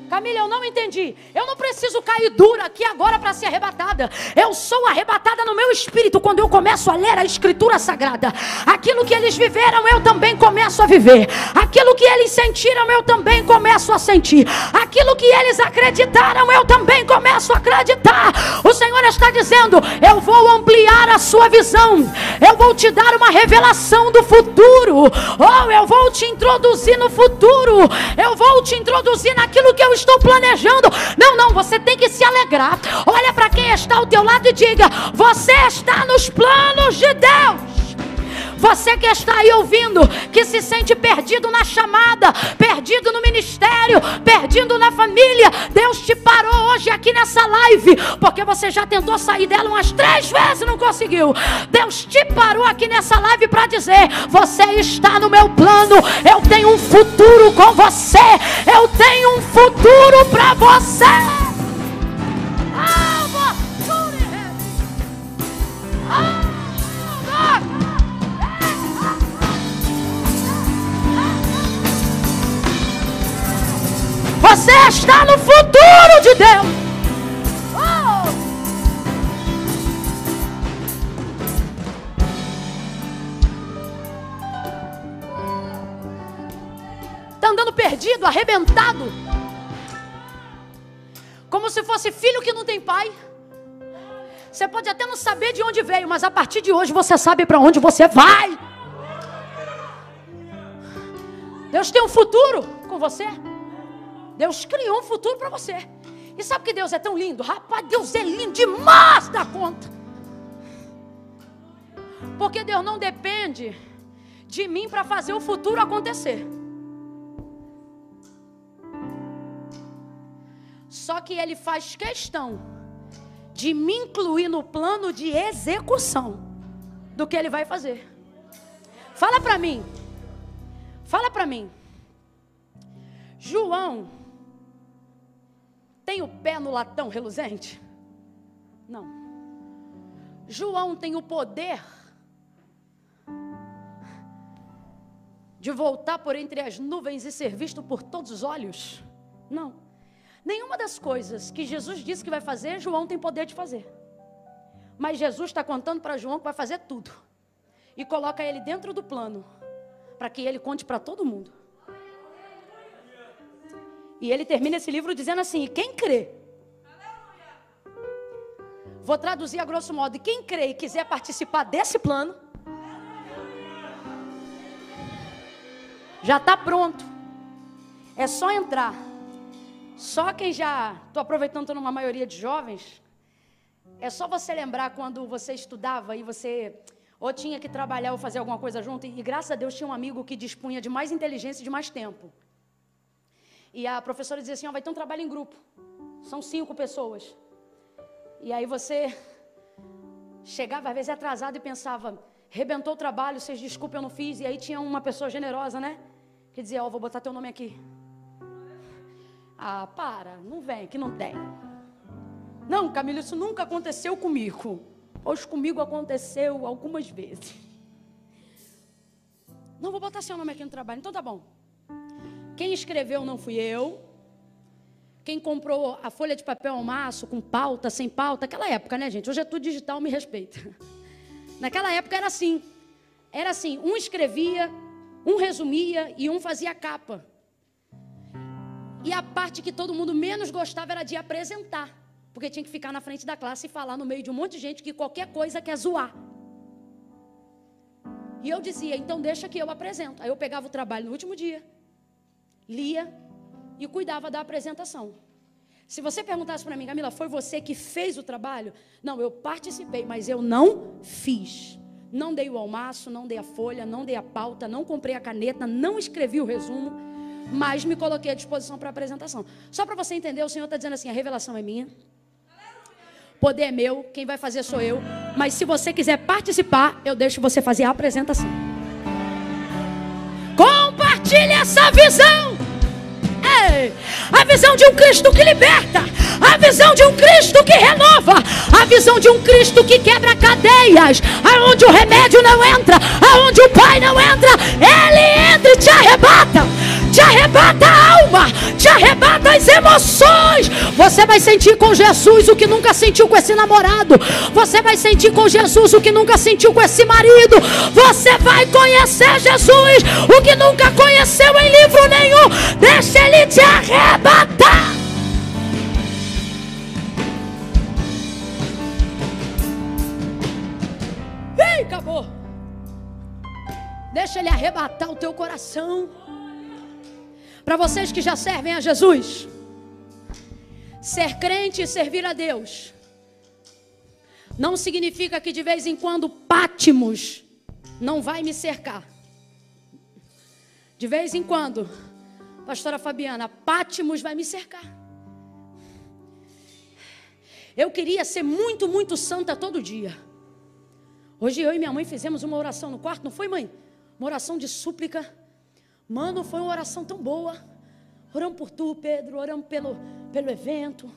Camila, eu não entendi. Eu não preciso cair dura aqui agora para ser arrebatada. Eu sou arrebatada no meu espírito quando eu começo a ler a Escritura Sagrada. Aquilo que eles viveram, eu também começo a viver. Aquilo que eles sentiram, eu também começo a sentir. Aquilo que eles acreditaram, eu também começo a acreditar. O Senhor está dizendo: eu vou ampliar a sua visão. Eu vou te dar uma revelação do futuro. Oh, eu vou te introduzir no futuro. Eu vou te introduzir naquilo que eu estou planejando. Não, você tem que se alegrar. Olha para quem está ao teu lado e diga: você está nos planos de Deus. Você que está aí ouvindo, que se sente perdido na chamada, perdido no ministério, perdido na família, Deus te parou hoje aqui nessa live, porque você já tentou sair dela umas 3 vezes e não conseguiu. Deus te parou aqui nessa live para dizer: você está no meu plano, eu tenho um futuro com você, eu tenho um futuro para você. Você está no futuro de Deus. Está andando perdido, arrebentado, como se fosse filho que não tem pai. Você pode até não saber de onde veio, mas a partir de hoje você sabe para onde você vai. Deus tem um futuro com você. Deus criou um futuro para você. E sabe que Deus é tão lindo? Rapaz, Deus é lindo demais da conta. Porque Deus não depende de mim para fazer o futuro acontecer. Só que Ele faz questão de me incluir no plano de execução do que Ele vai fazer. Fala para mim. Fala para mim. João tem o pé no latão reluzente? Não. João tem o poder de voltar por entre as nuvens e ser visto por todos os olhos? Não. Nenhuma das coisas que Jesus disse que vai fazer, João tem poder de fazer. Mas Jesus está contando para João que vai fazer tudo. E coloca ele dentro do plano, para que ele conte para todo mundo. E ele termina esse livro dizendo assim: e quem crê? Vou traduzir a grosso modo: e quem crê e quiser participar desse plano, já está pronto. É só entrar. Só quem já... Estou aproveitando, estou numa maioria de jovens. É só você lembrar quando você estudava e você ou tinha que trabalhar ou fazer alguma coisa junto. E graças a Deus tinha um amigo que dispunha de mais inteligência e de mais tempo. E a professora dizia assim: vai ter um trabalho em grupo. São 5 pessoas. E aí você chegava às vezes atrasado e pensava: rebentou o trabalho, vocês desculpem, eu não fiz. E aí tinha uma pessoa generosa, né? Que dizia: vou botar teu nome aqui. Ah, para, não vem, que não tem. Não, Camila, isso nunca aconteceu comigo. Pois comigo aconteceu algumas vezes. Não, vou botar seu nome aqui no trabalho. Então tá bom. Quem escreveu não fui eu. Quem comprou a folha de papel ao maço, com pauta, sem pauta, aquela época, né, gente? Hoje é tudo digital, me respeita. Naquela época era assim. Era assim, um escrevia, um resumia e um fazia a capa. E a parte que todo mundo menos gostava era de apresentar, porque tinha que ficar na frente da classe e falar no meio de um monte de gente que qualquer coisa quer zoar. E eu dizia, então deixa que eu apresento. Aí eu pegava o trabalho no último dia, lia e cuidava da apresentação. Se você perguntasse para mim, Camila, foi você que fez o trabalho? Não, eu participei, mas eu não fiz. Não dei o almaço, não dei a folha, não dei a pauta, não comprei a caneta, não escrevi o resumo, mas me coloquei à disposição para a apresentação. Só para você entender, o Senhor está dizendo assim, a revelação é minha, o poder é meu, quem vai fazer sou eu, mas se você quiser participar, eu deixo você fazer a apresentação. Compartilhe essa visão. A visão de um Cristo que liberta, a visão de um Cristo que renova, a visão de um Cristo que quebra cadeias, aonde o remédio não entra, aonde o Pai não entra, Ele entra e te arrebata a alma, te arrebata as emoções. Você vai sentir com Jesus o que nunca sentiu com esse namorado, você vai sentir com Jesus o que nunca sentiu com esse marido, você vai conhecer Jesus o que nunca conheceu em livro nenhum. Deixa Ele te arrebatar. Ei, acabou. Deixa Ele arrebatar o teu coração. Para vocês que já servem a Jesus, ser crente e servir a Deus não significa que de vez em quando Pátimos não vai me cercar. De vez em quando, pastora Fabiana, Pátimos vai me cercar. Eu queria ser muito, muito santa todo dia. Hoje eu e minha mãe fizemos uma oração no quarto, não foi, mãe? Uma oração de súplica. Mano, foi uma oração tão boa. Oramos por tu, Pedro, oramos pelo evento.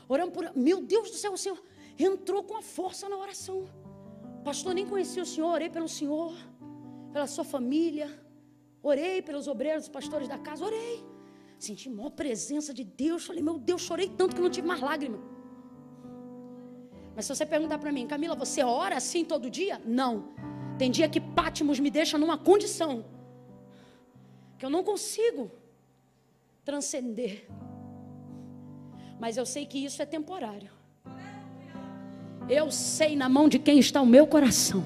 Oramos por... Meu Deus do céu, o Senhor entrou com a força na oração. Pastor, nem conhecia o Senhor, orei pelo Senhor, pela sua família. Orei pelos obreiros, os pastores da casa, orei. Senti a maior presença de Deus. Falei, meu Deus, chorei tanto que não tive mais lágrima. Mas se você perguntar para mim, Camila, você ora assim todo dia? Não. Tem dia que Pátimos me deixa numa condição que eu não consigo transcender. Mas eu sei que isso é temporário. Eu sei na mão de quem está o meu coração.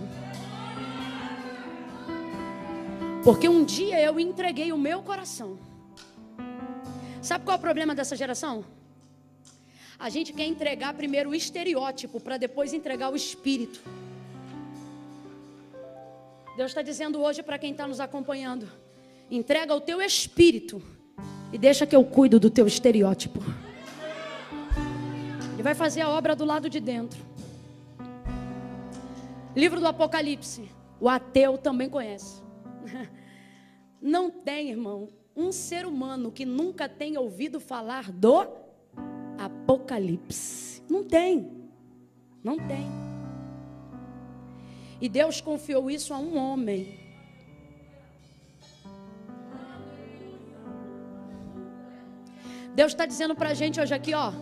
Porque um dia eu entreguei o meu coração. Sabe qual é o problema dessa geração? A gente quer entregar primeiro o estereótipo para depois entregar o espírito. Deus está dizendo hoje para quem está nos acompanhando: entrega o teu espírito e deixa que eu cuido do teu estereótipo. Ele vai fazer a obra do lado de dentro. Livro do Apocalipse. O ateu também conhece. Não tem, irmão, um ser humano que nunca tenha ouvido falar do Apocalipse. Não tem. Não tem. E Deus confiou isso a um homem. Deus está dizendo para a gente hoje aqui, ó,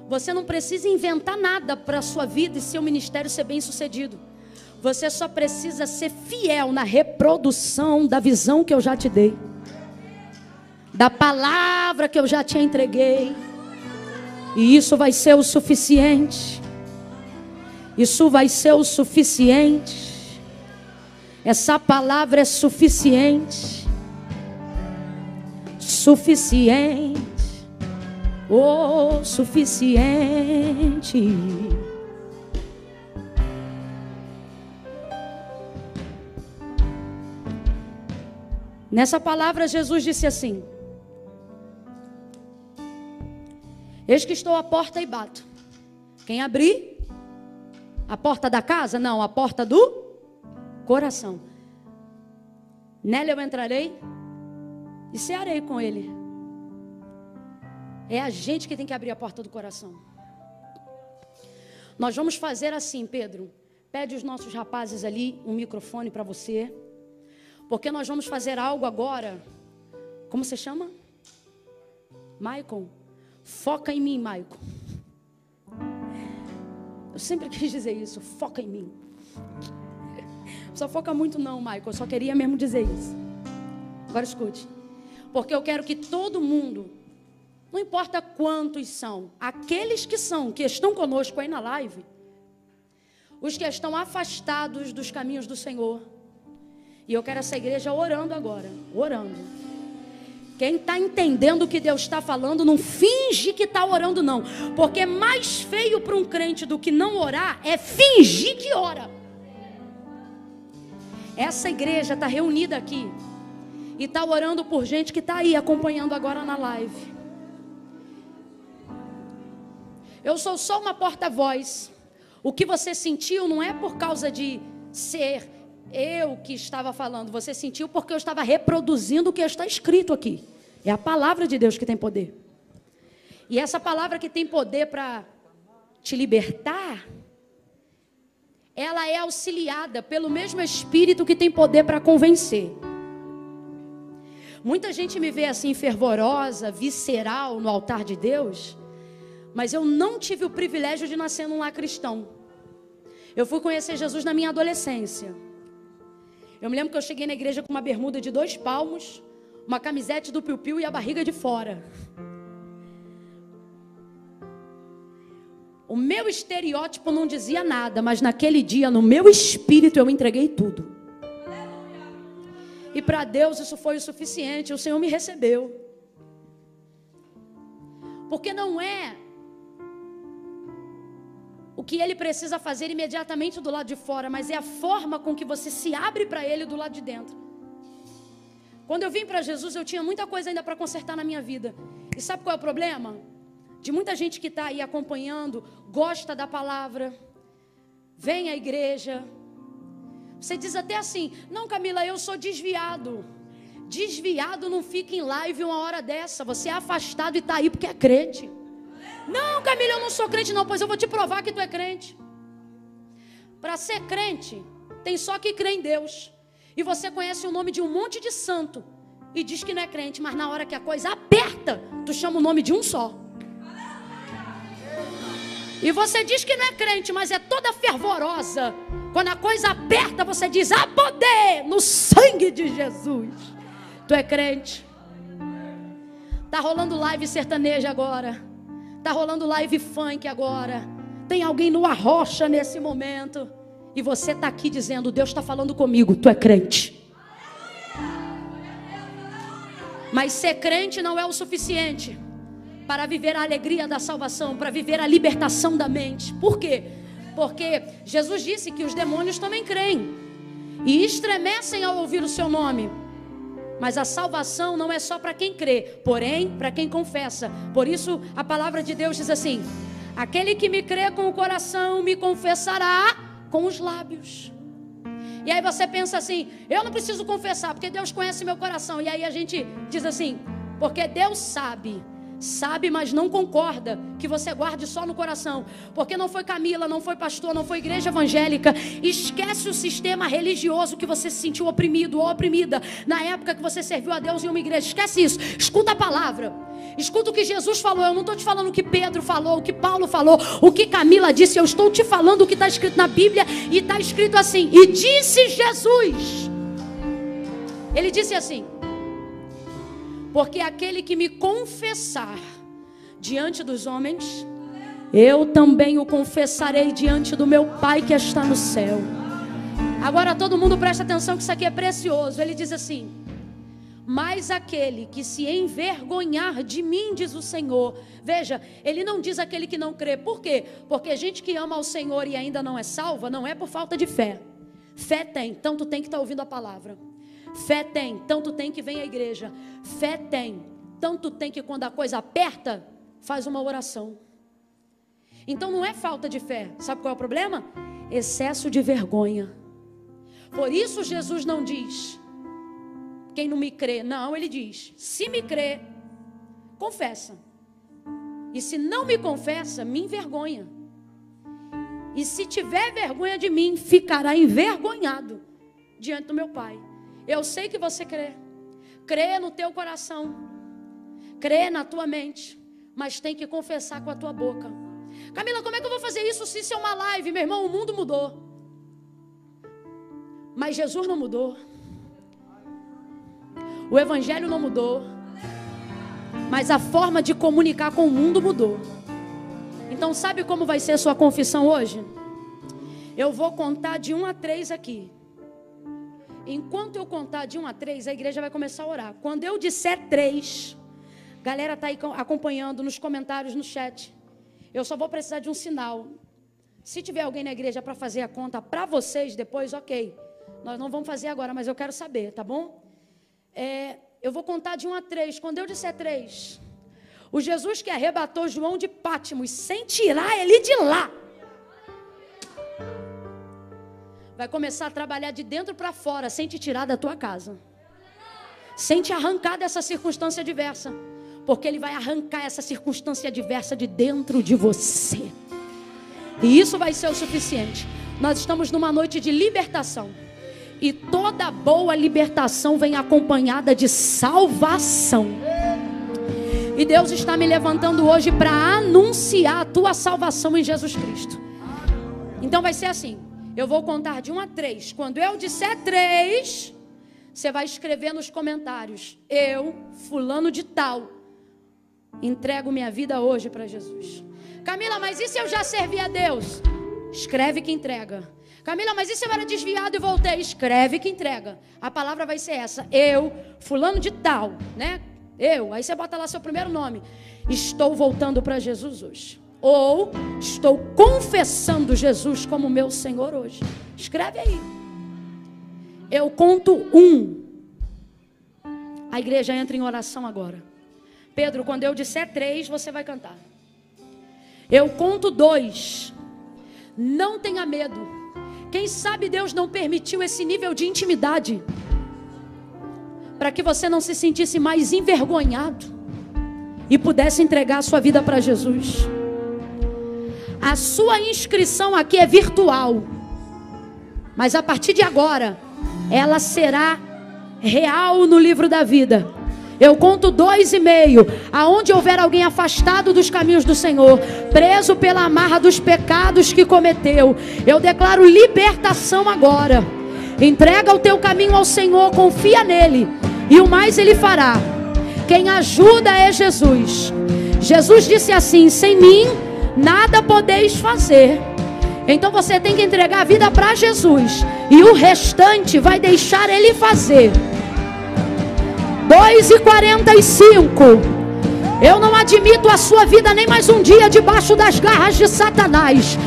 você não precisa inventar nada para a sua vida e seu ministério ser bem sucedido. Você só precisa ser fiel na reprodução da visão que eu já te dei, da palavra que eu já te entreguei. E isso vai ser o suficiente. Isso vai ser o suficiente. Essa palavra é suficiente. Suficiente. Oh, suficiente. Nessa palavra Jesus disse assim: eis que estou à porta e bato. Quem abrir? A porta da casa? Não, a porta do coração. Nela eu entrarei e cearei com ele. É a gente que tem que abrir a porta do coração. Nós vamos fazer assim, Pedro. Pede os nossos rapazes ali um microfone para você. Porque nós vamos fazer algo agora. Como você chama? Maicon. Foca em mim, Maicon. Eu sempre quis dizer isso. Foca em mim. Não só foca muito não, Maicon. Eu só queria mesmo dizer isso. Agora escute. Porque eu quero que todo mundo Não importa quantos são, aqueles que estão conosco aí na live, os que estão afastados dos caminhos do Senhor. E eu quero essa igreja orando agora, orando. Quem está entendendo o que Deus está falando, não finge que está orando não. Porque mais feio para um crente do que não orar é fingir que ora. Essa igreja está reunida aqui e está orando por gente que está aí acompanhando agora na live. Eu sou só uma porta-voz. O que você sentiu não é por causa de ser eu que estava falando. Você sentiu porque eu estava reproduzindo o que está escrito aqui. É a palavra de Deus que tem poder. E essa palavra que tem poder para te libertar, ela é auxiliada pelo mesmo Espírito que tem poder para convencer. Muita gente me vê assim fervorosa, visceral no altar de Deus, mas eu não tive o privilégio de nascer num lar cristão. Eu fui conhecer Jesus na minha adolescência. Eu me lembro que eu cheguei na igreja com uma bermuda de 2 palmos, uma camisete do piu-piu e a barriga de fora. O meu estereótipo não dizia nada, mas naquele dia, no meu espírito, eu entreguei tudo. E para Deus isso foi o suficiente, o Senhor me recebeu. Porque não é o que Ele precisa fazer imediatamente do lado de fora, mas é a forma com que você se abre para Ele do lado de dentro. Quando eu vim para Jesus, eu tinha muita coisa ainda para consertar na minha vida. E sabe qual é o problema? De muita gente que está aí acompanhando, gosta da palavra, vem à igreja. Você diz até assim: não, Camila, eu sou desviado. Desviado não fica em live uma hora dessa. Você é afastado e está aí porque é crente. Não, Camila, eu não sou crente não, pois eu vou te provar que tu é crente. Para ser crente, tem só que crê em Deus. E você conhece o nome de um monte de santo e diz que não é crente, mas na hora que a coisa aperta, tu chama o nome de um só. E você diz que não é crente, mas é toda fervorosa. Quando a coisa aperta, você diz: há poder no sangue de Jesus. Tu é crente. Tá rolando live sertaneja agora. Tá rolando live funk agora. Tem alguém no arrocha nesse momento. E você está aqui dizendo: Deus está falando comigo. Tu é crente. Mas ser crente não é o suficiente para viver a alegria da salvação, para viver a libertação da mente. Por quê? Porque Jesus disse que os demônios também creem e estremecem ao ouvir o seu nome. Mas a salvação não é só para quem crê, porém para quem confessa. Por isso a palavra de Deus diz assim: aquele que me crê com o coração me confessará com os lábios. E aí você pensa assim: eu não preciso confessar porque Deus conhece meu coração. E aí a gente diz assim: porque Deus sabe, mas não concorda que você guarde só no coração. Porque não foi Camila, não foi pastor, não foi igreja evangélica. Esquece o sistema religioso que você se sentiu oprimido ou oprimida na época que você serviu a Deus em uma igreja. Esquece isso, escuta a palavra. Escuta o que Jesus falou. Eu não estou te falando o que Pedro falou, o que Paulo falou, o que Camila disse. Eu estou te falando o que está escrito na Bíblia. E está escrito assim: e disse Jesus. Ele disse assim: porque aquele que me confessar diante dos homens, eu também o confessarei diante do meu Pai que está no céu. Agora todo mundo presta atenção que isso aqui é precioso. Ele diz assim: mas aquele que se envergonhar de mim, diz o Senhor. Veja, ele não diz aquele que não crê. Por quê? Porque gente que ama ao Senhor e ainda não é salva, não é por falta de fé. Fé tem, então tu tem que estar ouvindo a palavra. Fé tem, então tu tem que vir à igreja. Fé tem, então tu tem que, quando a coisa aperta, faz uma oração. Então não é falta de fé. Sabe qual é o problema? Excesso de vergonha. Por isso Jesus não diz: quem não me crê. Não, ele diz: se me crê, confessa. E se não me confessa, me envergonha. E se tiver vergonha de mim, ficará envergonhado diante do meu Pai. Eu sei que você crê. Crê no teu coração. Crê na tua mente. Mas tem que confessar com a tua boca. Camila, como é que eu vou fazer isso se isso é uma live? Meu irmão, o mundo mudou. Mas Jesus não mudou. O evangelho não mudou. mas a forma de comunicar com o mundo mudou. Então sabe como vai ser a sua confissão hoje? Eu vou contar de 1 a 3 aqui. Enquanto eu contar de 1 a 3, a igreja vai começar a orar. Quando eu disser 3, galera está aí acompanhando nos comentários, no chat. Eu só vou precisar de um sinal. Se tiver alguém na igreja para fazer a conta para vocês depois, ok. Nós não vamos fazer agora, mas eu quero saber, tá bom? Eu vou contar de 1 a 3. Quando eu disser 3, o Jesus que arrebatou João de Pátimos sem tirar ele de lá, vai começar a trabalhar de dentro para fora, sem te tirar da tua casa, sem te arrancar dessa circunstância adversa, porque Ele vai arrancar essa circunstância adversa de dentro de você. E isso vai ser o suficiente. Nós estamos numa noite de libertação, e toda boa libertação vem acompanhada de salvação. E Deus está me levantando hoje para anunciar a tua salvação em Jesus Cristo. Então vai ser assim. Eu vou contar de 1 a 3. Quando eu disser 3, você vai escrever nos comentários: eu, fulano de tal, entrego minha vida hoje para Jesus. Camila, mas e se eu já servi a Deus? Escreve que entrega. Camila, mas e se eu era desviado e voltei? Escreve que entrega. A palavra vai ser essa: eu, fulano de tal, né? Aí você bota lá seu primeiro nome. Estou voltando para Jesus hoje. Ou estou confessando Jesus como meu Senhor hoje. Escreve aí. Eu conto 1. A igreja entra em oração agora. Pedro, quando eu disser 3, você vai cantar. Eu conto 2. Não tenha medo. Quem sabe Deus não permitiu esse nível de intimidade para que você não se sentisse mais envergonhado e pudesse entregar a sua vida para Jesus. A sua inscrição aqui é virtual, mas a partir de agora ela será real no livro da vida. Eu conto 2,5. Aonde houver alguém afastado dos caminhos do Senhor, preso pela amarra dos pecados que cometeu, eu declaro libertação agora. Entrega o teu caminho ao Senhor, confia nele, e o mais Ele fará. Quem ajuda é Jesus. Jesus disse assim: sem mim nada podeis fazer. Então você tem que entregar a vida para Jesus, e o restante vai deixar Ele fazer. 2:45. Eu não admito a sua vida nem mais um dia debaixo das garras de Satanás.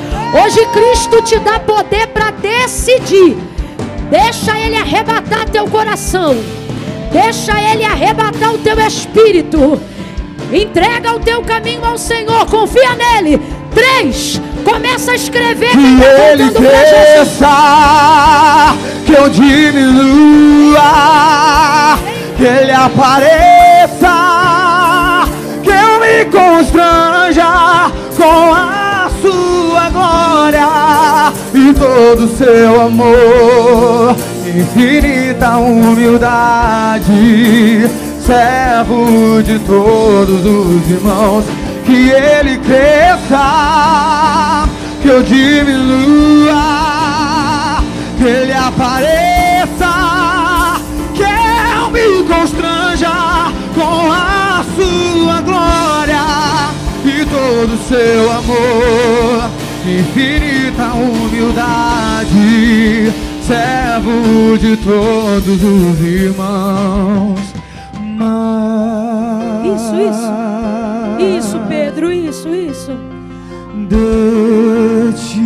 Hoje Cristo te dá poder para decidir. Deixa Ele arrebatar teu coração, deixa Ele arrebatar o teu espírito. Entrega o teu caminho ao Senhor, confia nele. 3, começa a escrever. Quem tá Ele cresça, que eu diminua, que Ele apareça, que eu me constranja com a sua glória e todo o seu amor, infinita humildade, servo de todos os irmãos. Que Ele cresça, que eu diminua, que Ele apareça, que eu me constranja com a sua glória e todo o seu amor, infinita humildade, servo de todos os irmãos. Isso, Pedro, isso. De ti.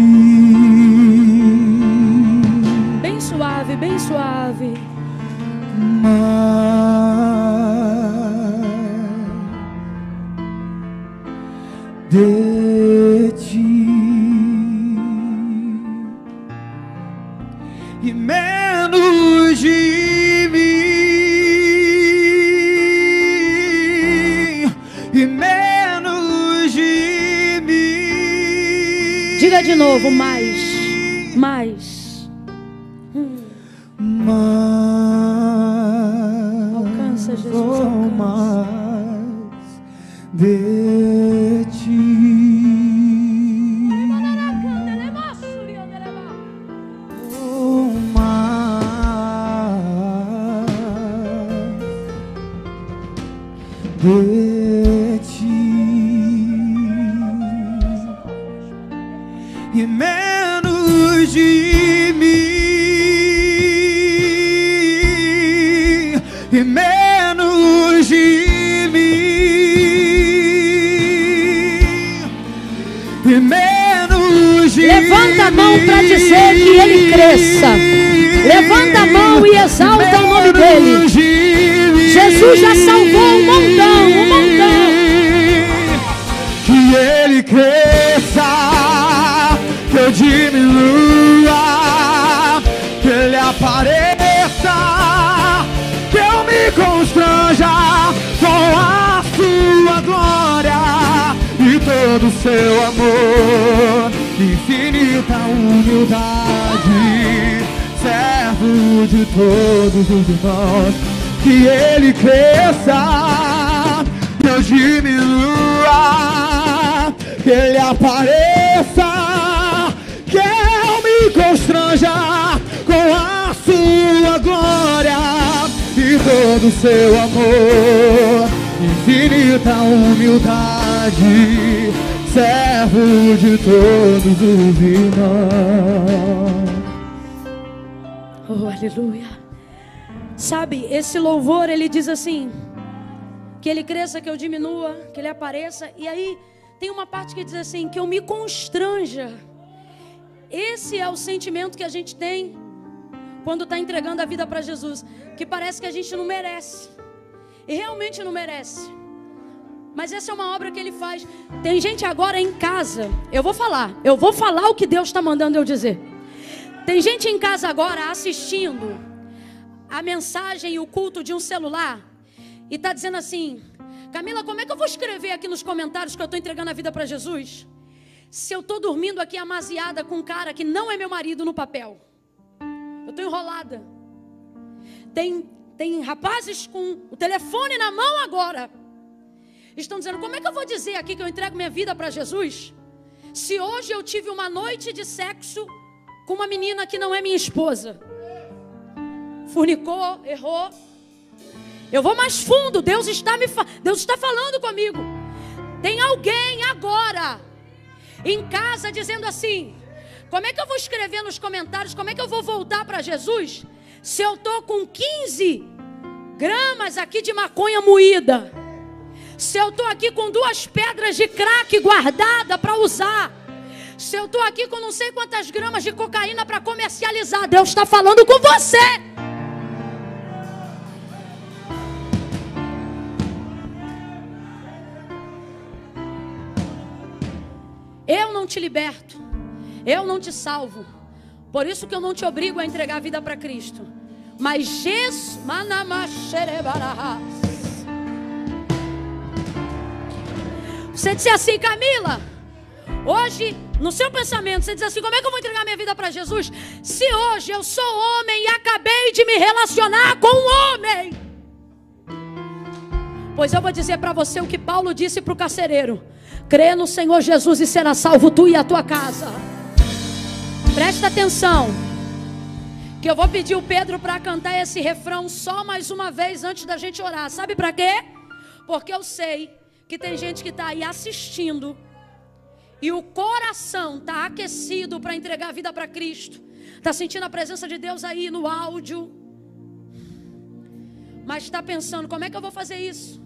Bem suave, bem suave. De ti. E menos de mim. E menos de mim. Diga de novo, mais. Alcança, Jesus, alcança. De ti. de ti e menos de mim, e menos de mim, e menos de Levanta a mão para dizer que ele cresça. Levanta a mão e exalta o nome dele. Jesus já salvou um montão, um montão. Que ele cresça, que eu diminua, que ele apareça, que eu me constranja com a sua glória e todo o seu amor, infinita humildade, servo de todos os irmãos. Que ele cresça, que eu diminua, que ele apareça, que eu me constranja com a sua glória e todo o seu amor, infinita humildade, servo de todos os irmãos. Oh, aleluia. Sabe, esse louvor, ele diz assim, que ele cresça, que eu diminua, que ele apareça. E aí, tem uma parte que diz assim, que eu me constranja. Esse é o sentimento que a gente tem quando está entregando a vida para Jesus. Que parece que a gente não merece. E realmente não merece. Mas essa é uma obra que ele faz. Tem gente agora em casa, eu vou falar o que Deus está mandando eu dizer. Tem gente em casa agora assistindo a mensagem e o culto de um celular e está dizendo assim: Camila, como é que eu vou escrever aqui nos comentários que eu estou entregando a vida para Jesus, se eu estou dormindo aqui amaziada com um cara que não é meu marido no papel? Eu estou enrolada. Tem rapazes com o telefone na mão agora, estão dizendo: como é que eu vou dizer aqui que eu entrego minha vida para Jesus, se hoje eu tive uma noite de sexo com uma menina que não é minha esposa? Fornicou, errou. Eu vou mais fundo. Deus está falando comigo. Tem alguém agora em casa dizendo assim: como é que eu vou escrever nos comentários, como é que eu vou voltar para Jesus, se eu estou com 15 gramas aqui de maconha moída, se eu estou aqui com 2 pedras de crack guardada para usar, se eu estou aqui com não sei quantas gramas de cocaína para comercializar? Deus está falando com você. Eu não te liberto, eu não te salvo, por isso que eu não te obrigo a entregar a vida para Cristo. Mas Jesus, você disse assim: Camila, hoje no seu pensamento você diz assim: como é que eu vou entregar minha vida para Jesus, se hoje eu sou homem e acabei de me relacionar com um homem? Pois eu vou dizer para você o que Paulo disse para o carcereiro: crê no Senhor Jesus e será salvo tu e a tua casa. Presta atenção, que eu vou pedir o Pedro para cantar esse refrão só mais uma vez antes da gente orar. Sabe para quê? Porque eu sei que tem gente que está aí assistindo e o coração está aquecido para entregar a vida para Cristo, está sentindo a presença de Deus aí no áudio, mas está pensando: como é que eu vou fazer isso?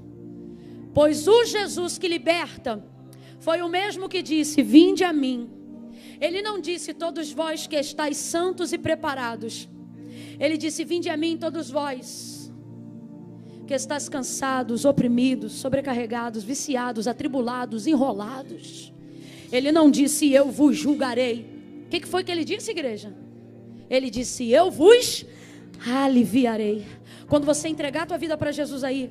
Pois o Jesus que liberta foi o mesmo que disse: vinde a mim. Ele não disse: todos vós que estáis santos e preparados. Ele disse: vinde a mim todos vós que estáis cansados, oprimidos, sobrecarregados, viciados, atribulados, enrolados. Ele não disse: eu vos julgarei. O que foi que ele disse, igreja? Ele disse: eu vos aliviarei. Quando você entregar a tua vida para Jesus aí,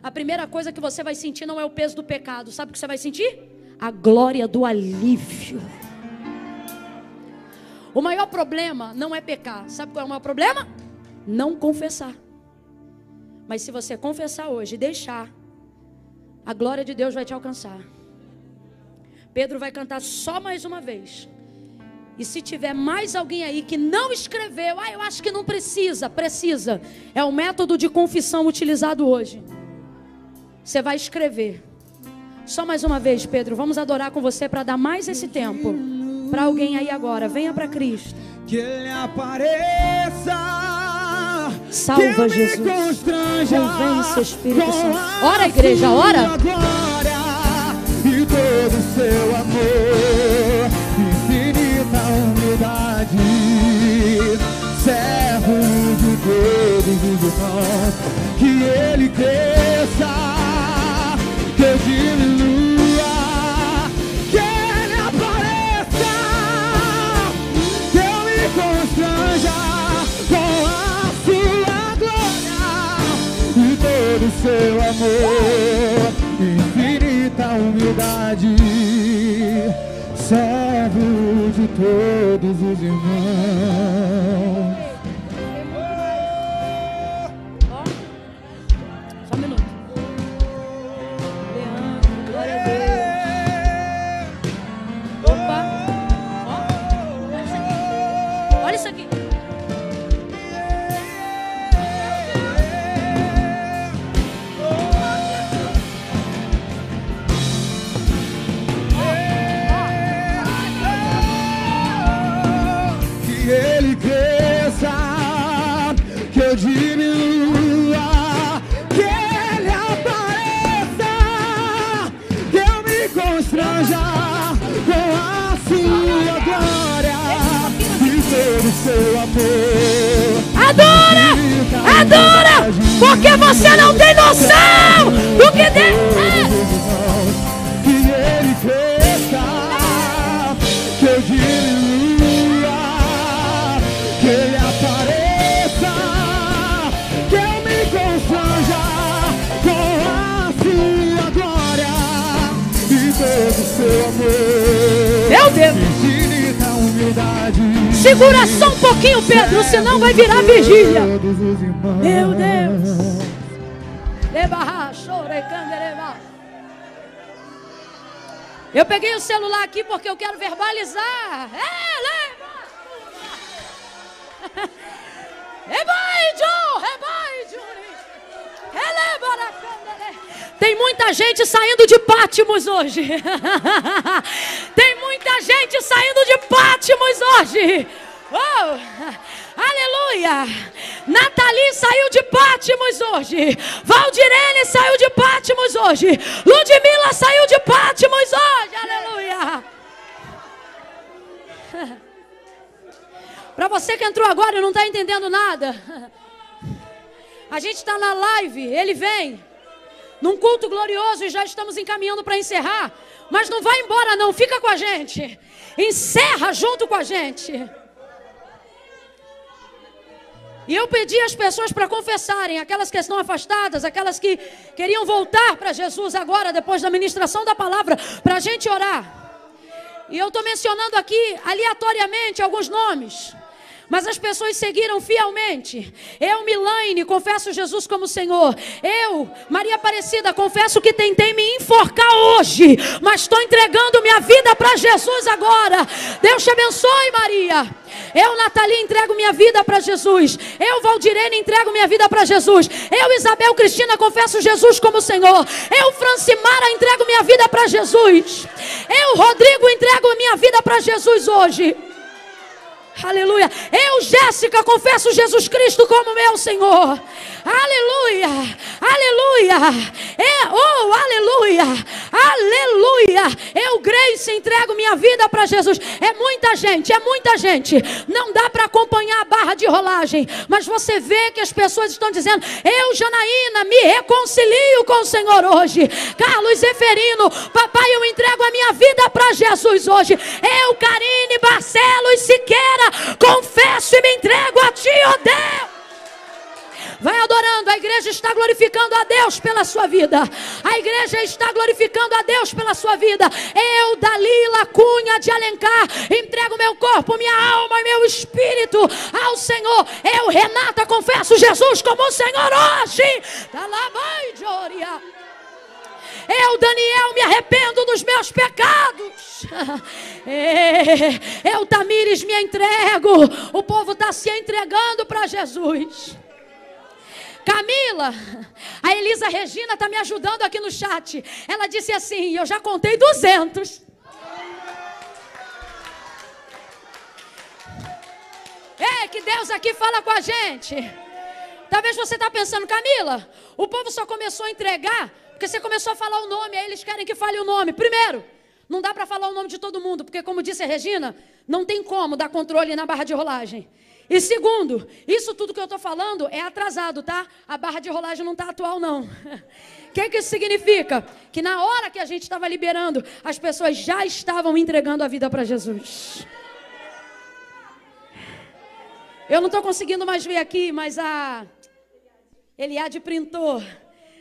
a primeira coisa que você vai sentir não é o peso do pecado. Sabe o que você vai sentir? A glória do alívio. O maior problema não é pecar. Sabe qual é o maior problema? Não confessar. Mas se você confessar hoje e deixar, a glória de Deus vai te alcançar. Pedro vai cantar só mais uma vez. E se tiver mais alguém aí que não escreveu: eu acho que não precisa. Precisa. É o método de confissão utilizado hoje. Você vai escrever. Só mais uma vez, Pedro, vamos adorar com você para dar mais esse tempo para alguém aí agora. Venha para Cristo. Que Ele apareça. Salva, Jesus. Convence, Espírito Santo. Ora, igreja, ora. E todo o seu amor, infinita humildade, servo de todos os irmãos. Que Ele cresça, que eu diminua, que Ele apareça, que eu me constranja com a sua glória e todo o seu amor, infinita humildade, servo de todos os irmãos. Só um minuto. Glória a Deus. Opa. Olha isso aqui. Que Ele cresça, que eu diminua, que Ele apareça, que eu me constranja com a sua glória e todo o seu amor. Adora! Adora! Porque você não tem noção do que Deus é! Que Ele cresça, que eu diminua, que Ele apareça, que eu me constranja com a sua glória e todo o seu amor. Meu Deus! Infinita humildade. Segura só um pouquinho, Pedro, senão vai virar vigília. Meu Deus! Eu peguei o celular aqui porque eu quero verbalizar. Tem muita gente saindo de Pátimos hoje. Tem muita gente saindo de Pátimos hoje. Oh, aleluia. Nathalie saiu de Pátimos hoje. Valdirene saiu de Pátimos hoje. Ludmila saiu de Pátimos hoje. Aleluia. Para você que entrou agora e não está entendendo nada, a gente está na live, ele vem num culto glorioso e já estamos encaminhando para encerrar. Mas não vai embora não, fica com a gente. Encerra junto com a gente. E eu pedi às pessoas para confessarem, aquelas que estão afastadas, aquelas que queriam voltar para Jesus agora, depois da ministração da palavra, para a gente orar. E eu estou mencionando aqui, aleatoriamente, alguns nomes. Mas as pessoas seguiram fielmente. Eu, Milaine, confesso Jesus como Senhor. Eu, Maria Aparecida, confesso que tentei me enforcar hoje, mas estou entregando minha vida para Jesus agora. Deus te abençoe, Maria. Eu, Nathalie, entrego minha vida para Jesus. Eu, Valdirene, entrego minha vida para Jesus. Eu, Isabel Cristina, confesso Jesus como Senhor. Eu, Francimara, entrego minha vida para Jesus. Eu, Rodrigo, entrego minha vida para Jesus hoje. Aleluia. Eu, Jéssica, confesso Jesus Cristo como meu Senhor. Aleluia. Aleluia. Oh, aleluia. Aleluia. Eu, Grace, entrego minha vida para Jesus. É muita gente, é muita gente. Não dá para acompanhar a barra de rolagem, mas você vê que as pessoas estão dizendo: eu, Janaína, me reconcilio com o Senhor hoje. Carlos Zeferino, papai, eu entrego a minha vida para Jesus hoje. Eu, Karine Barcelos Siqueira, confesso e me entrego a ti, ó Deus. Vai adorando, a igreja está glorificando a Deus pela sua vida. A igreja está glorificando a Deus pela sua vida. Eu, Dalila Cunha de Alencar, entrego meu corpo, minha alma e meu espírito ao Senhor. Eu, Renata, confesso Jesus como o Senhor hoje. Eu, Daniel, me arrependo dos meus pecados. Eu, Tamires, me entrego. O povo está se entregando para Jesus. Camila, a Elisa Regina está me ajudando aqui no chat. Ela disse assim, eu já contei 200. Ei, que Deus aqui fala com a gente. Talvez você está pensando, Camila, o povo só começou a entregar porque você começou a falar o nome, aí eles querem que fale o nome. Primeiro, não dá para falar o nome de todo mundo, porque como disse a Regina, não tem como dar controle na barra de rolagem. E segundo, isso tudo que eu estou falando é atrasado, tá? A barra de rolagem não está atual, não. O que isso significa? Que na hora que a gente estava liberando, as pessoas já estavam entregando a vida para Jesus. Eu não estou conseguindo mais ver aqui, mas a Eliade printou.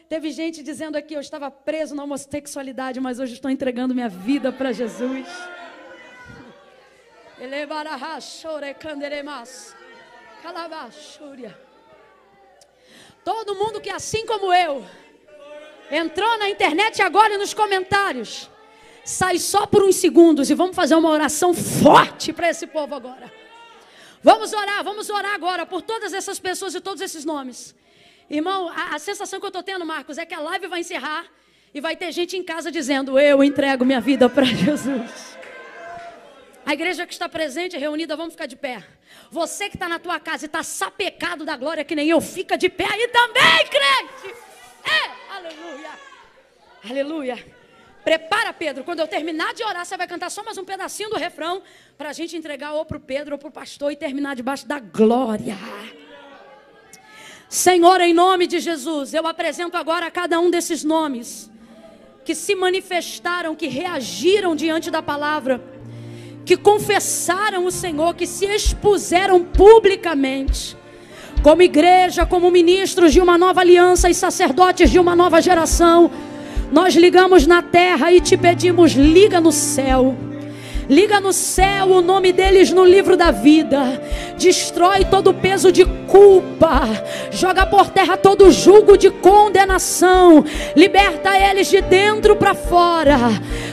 Teve gente dizendo aqui, eu estava preso na homossexualidade, mas hoje estou entregando minha vida para Jesus. Todo mundo que assim como eu entrou na internet agora e nos comentários, sai só por uns segundos e vamos fazer uma oração forte para esse povo agora. Vamos orar agora por todas essas pessoas e todos esses nomes. Irmão, a sensação que eu estou tendo, Marcos, é que a live vai encerrar e vai ter gente em casa dizendo, eu entrego minha vida para Jesus. A igreja que está presente, reunida, vamos ficar de pé. Você que está na tua casa e está sapecado da glória que nem eu, fica de pé aí também, crente. Aleluia. Aleluia. Prepara, Pedro, quando eu terminar de orar, você vai cantar só mais um pedacinho do refrão para a gente entregar ou para o Pedro ou para o pastor e terminar debaixo da glória. Senhor, em nome de Jesus, eu apresento agora a cada um desses nomes que se manifestaram, que reagiram diante da palavra, que confessaram o Senhor, que se expuseram publicamente, como igreja, como ministros de uma nova aliança e sacerdotes de uma nova geração. Nós ligamos na terra e te pedimos, liga no céu. Liga no céu o nome deles no livro da vida. Destrói todo o peso de culpa. Joga por terra todo o jugo de condenação. Liberta eles de dentro para fora.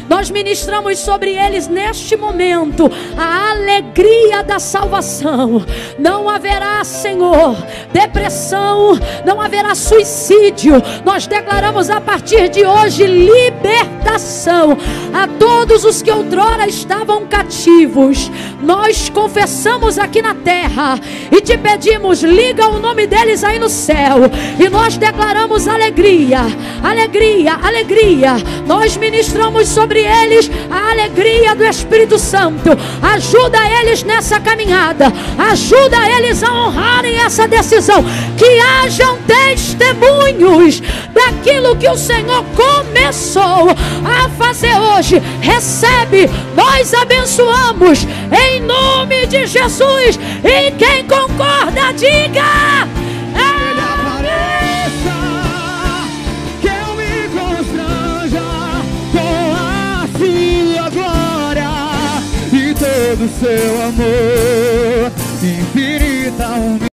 Nós ministramos sobre eles neste momento a alegria da salvação. Não haverá, Senhor, depressão. Não haverá suicídio. Nós declaramos a partir de hoje libertação a todos os que outrora estavam cativos. Nós confessamos aqui na terra e te pedimos, liga o nome deles aí no céu, e nós declaramos alegria, alegria, alegria. Nós ministramos sobre eles a alegria do Espírito Santo. Ajuda eles nessa caminhada, ajuda eles a honrarem essa decisão, que hajam testemunhos daquilo que o Senhor começou a fazer hoje. Recebe, nós abençoamos em nome de Jesus. E quem concorda, diga: Ele apareça, que eu me constranja com a sua glória e todo o seu amor, infinita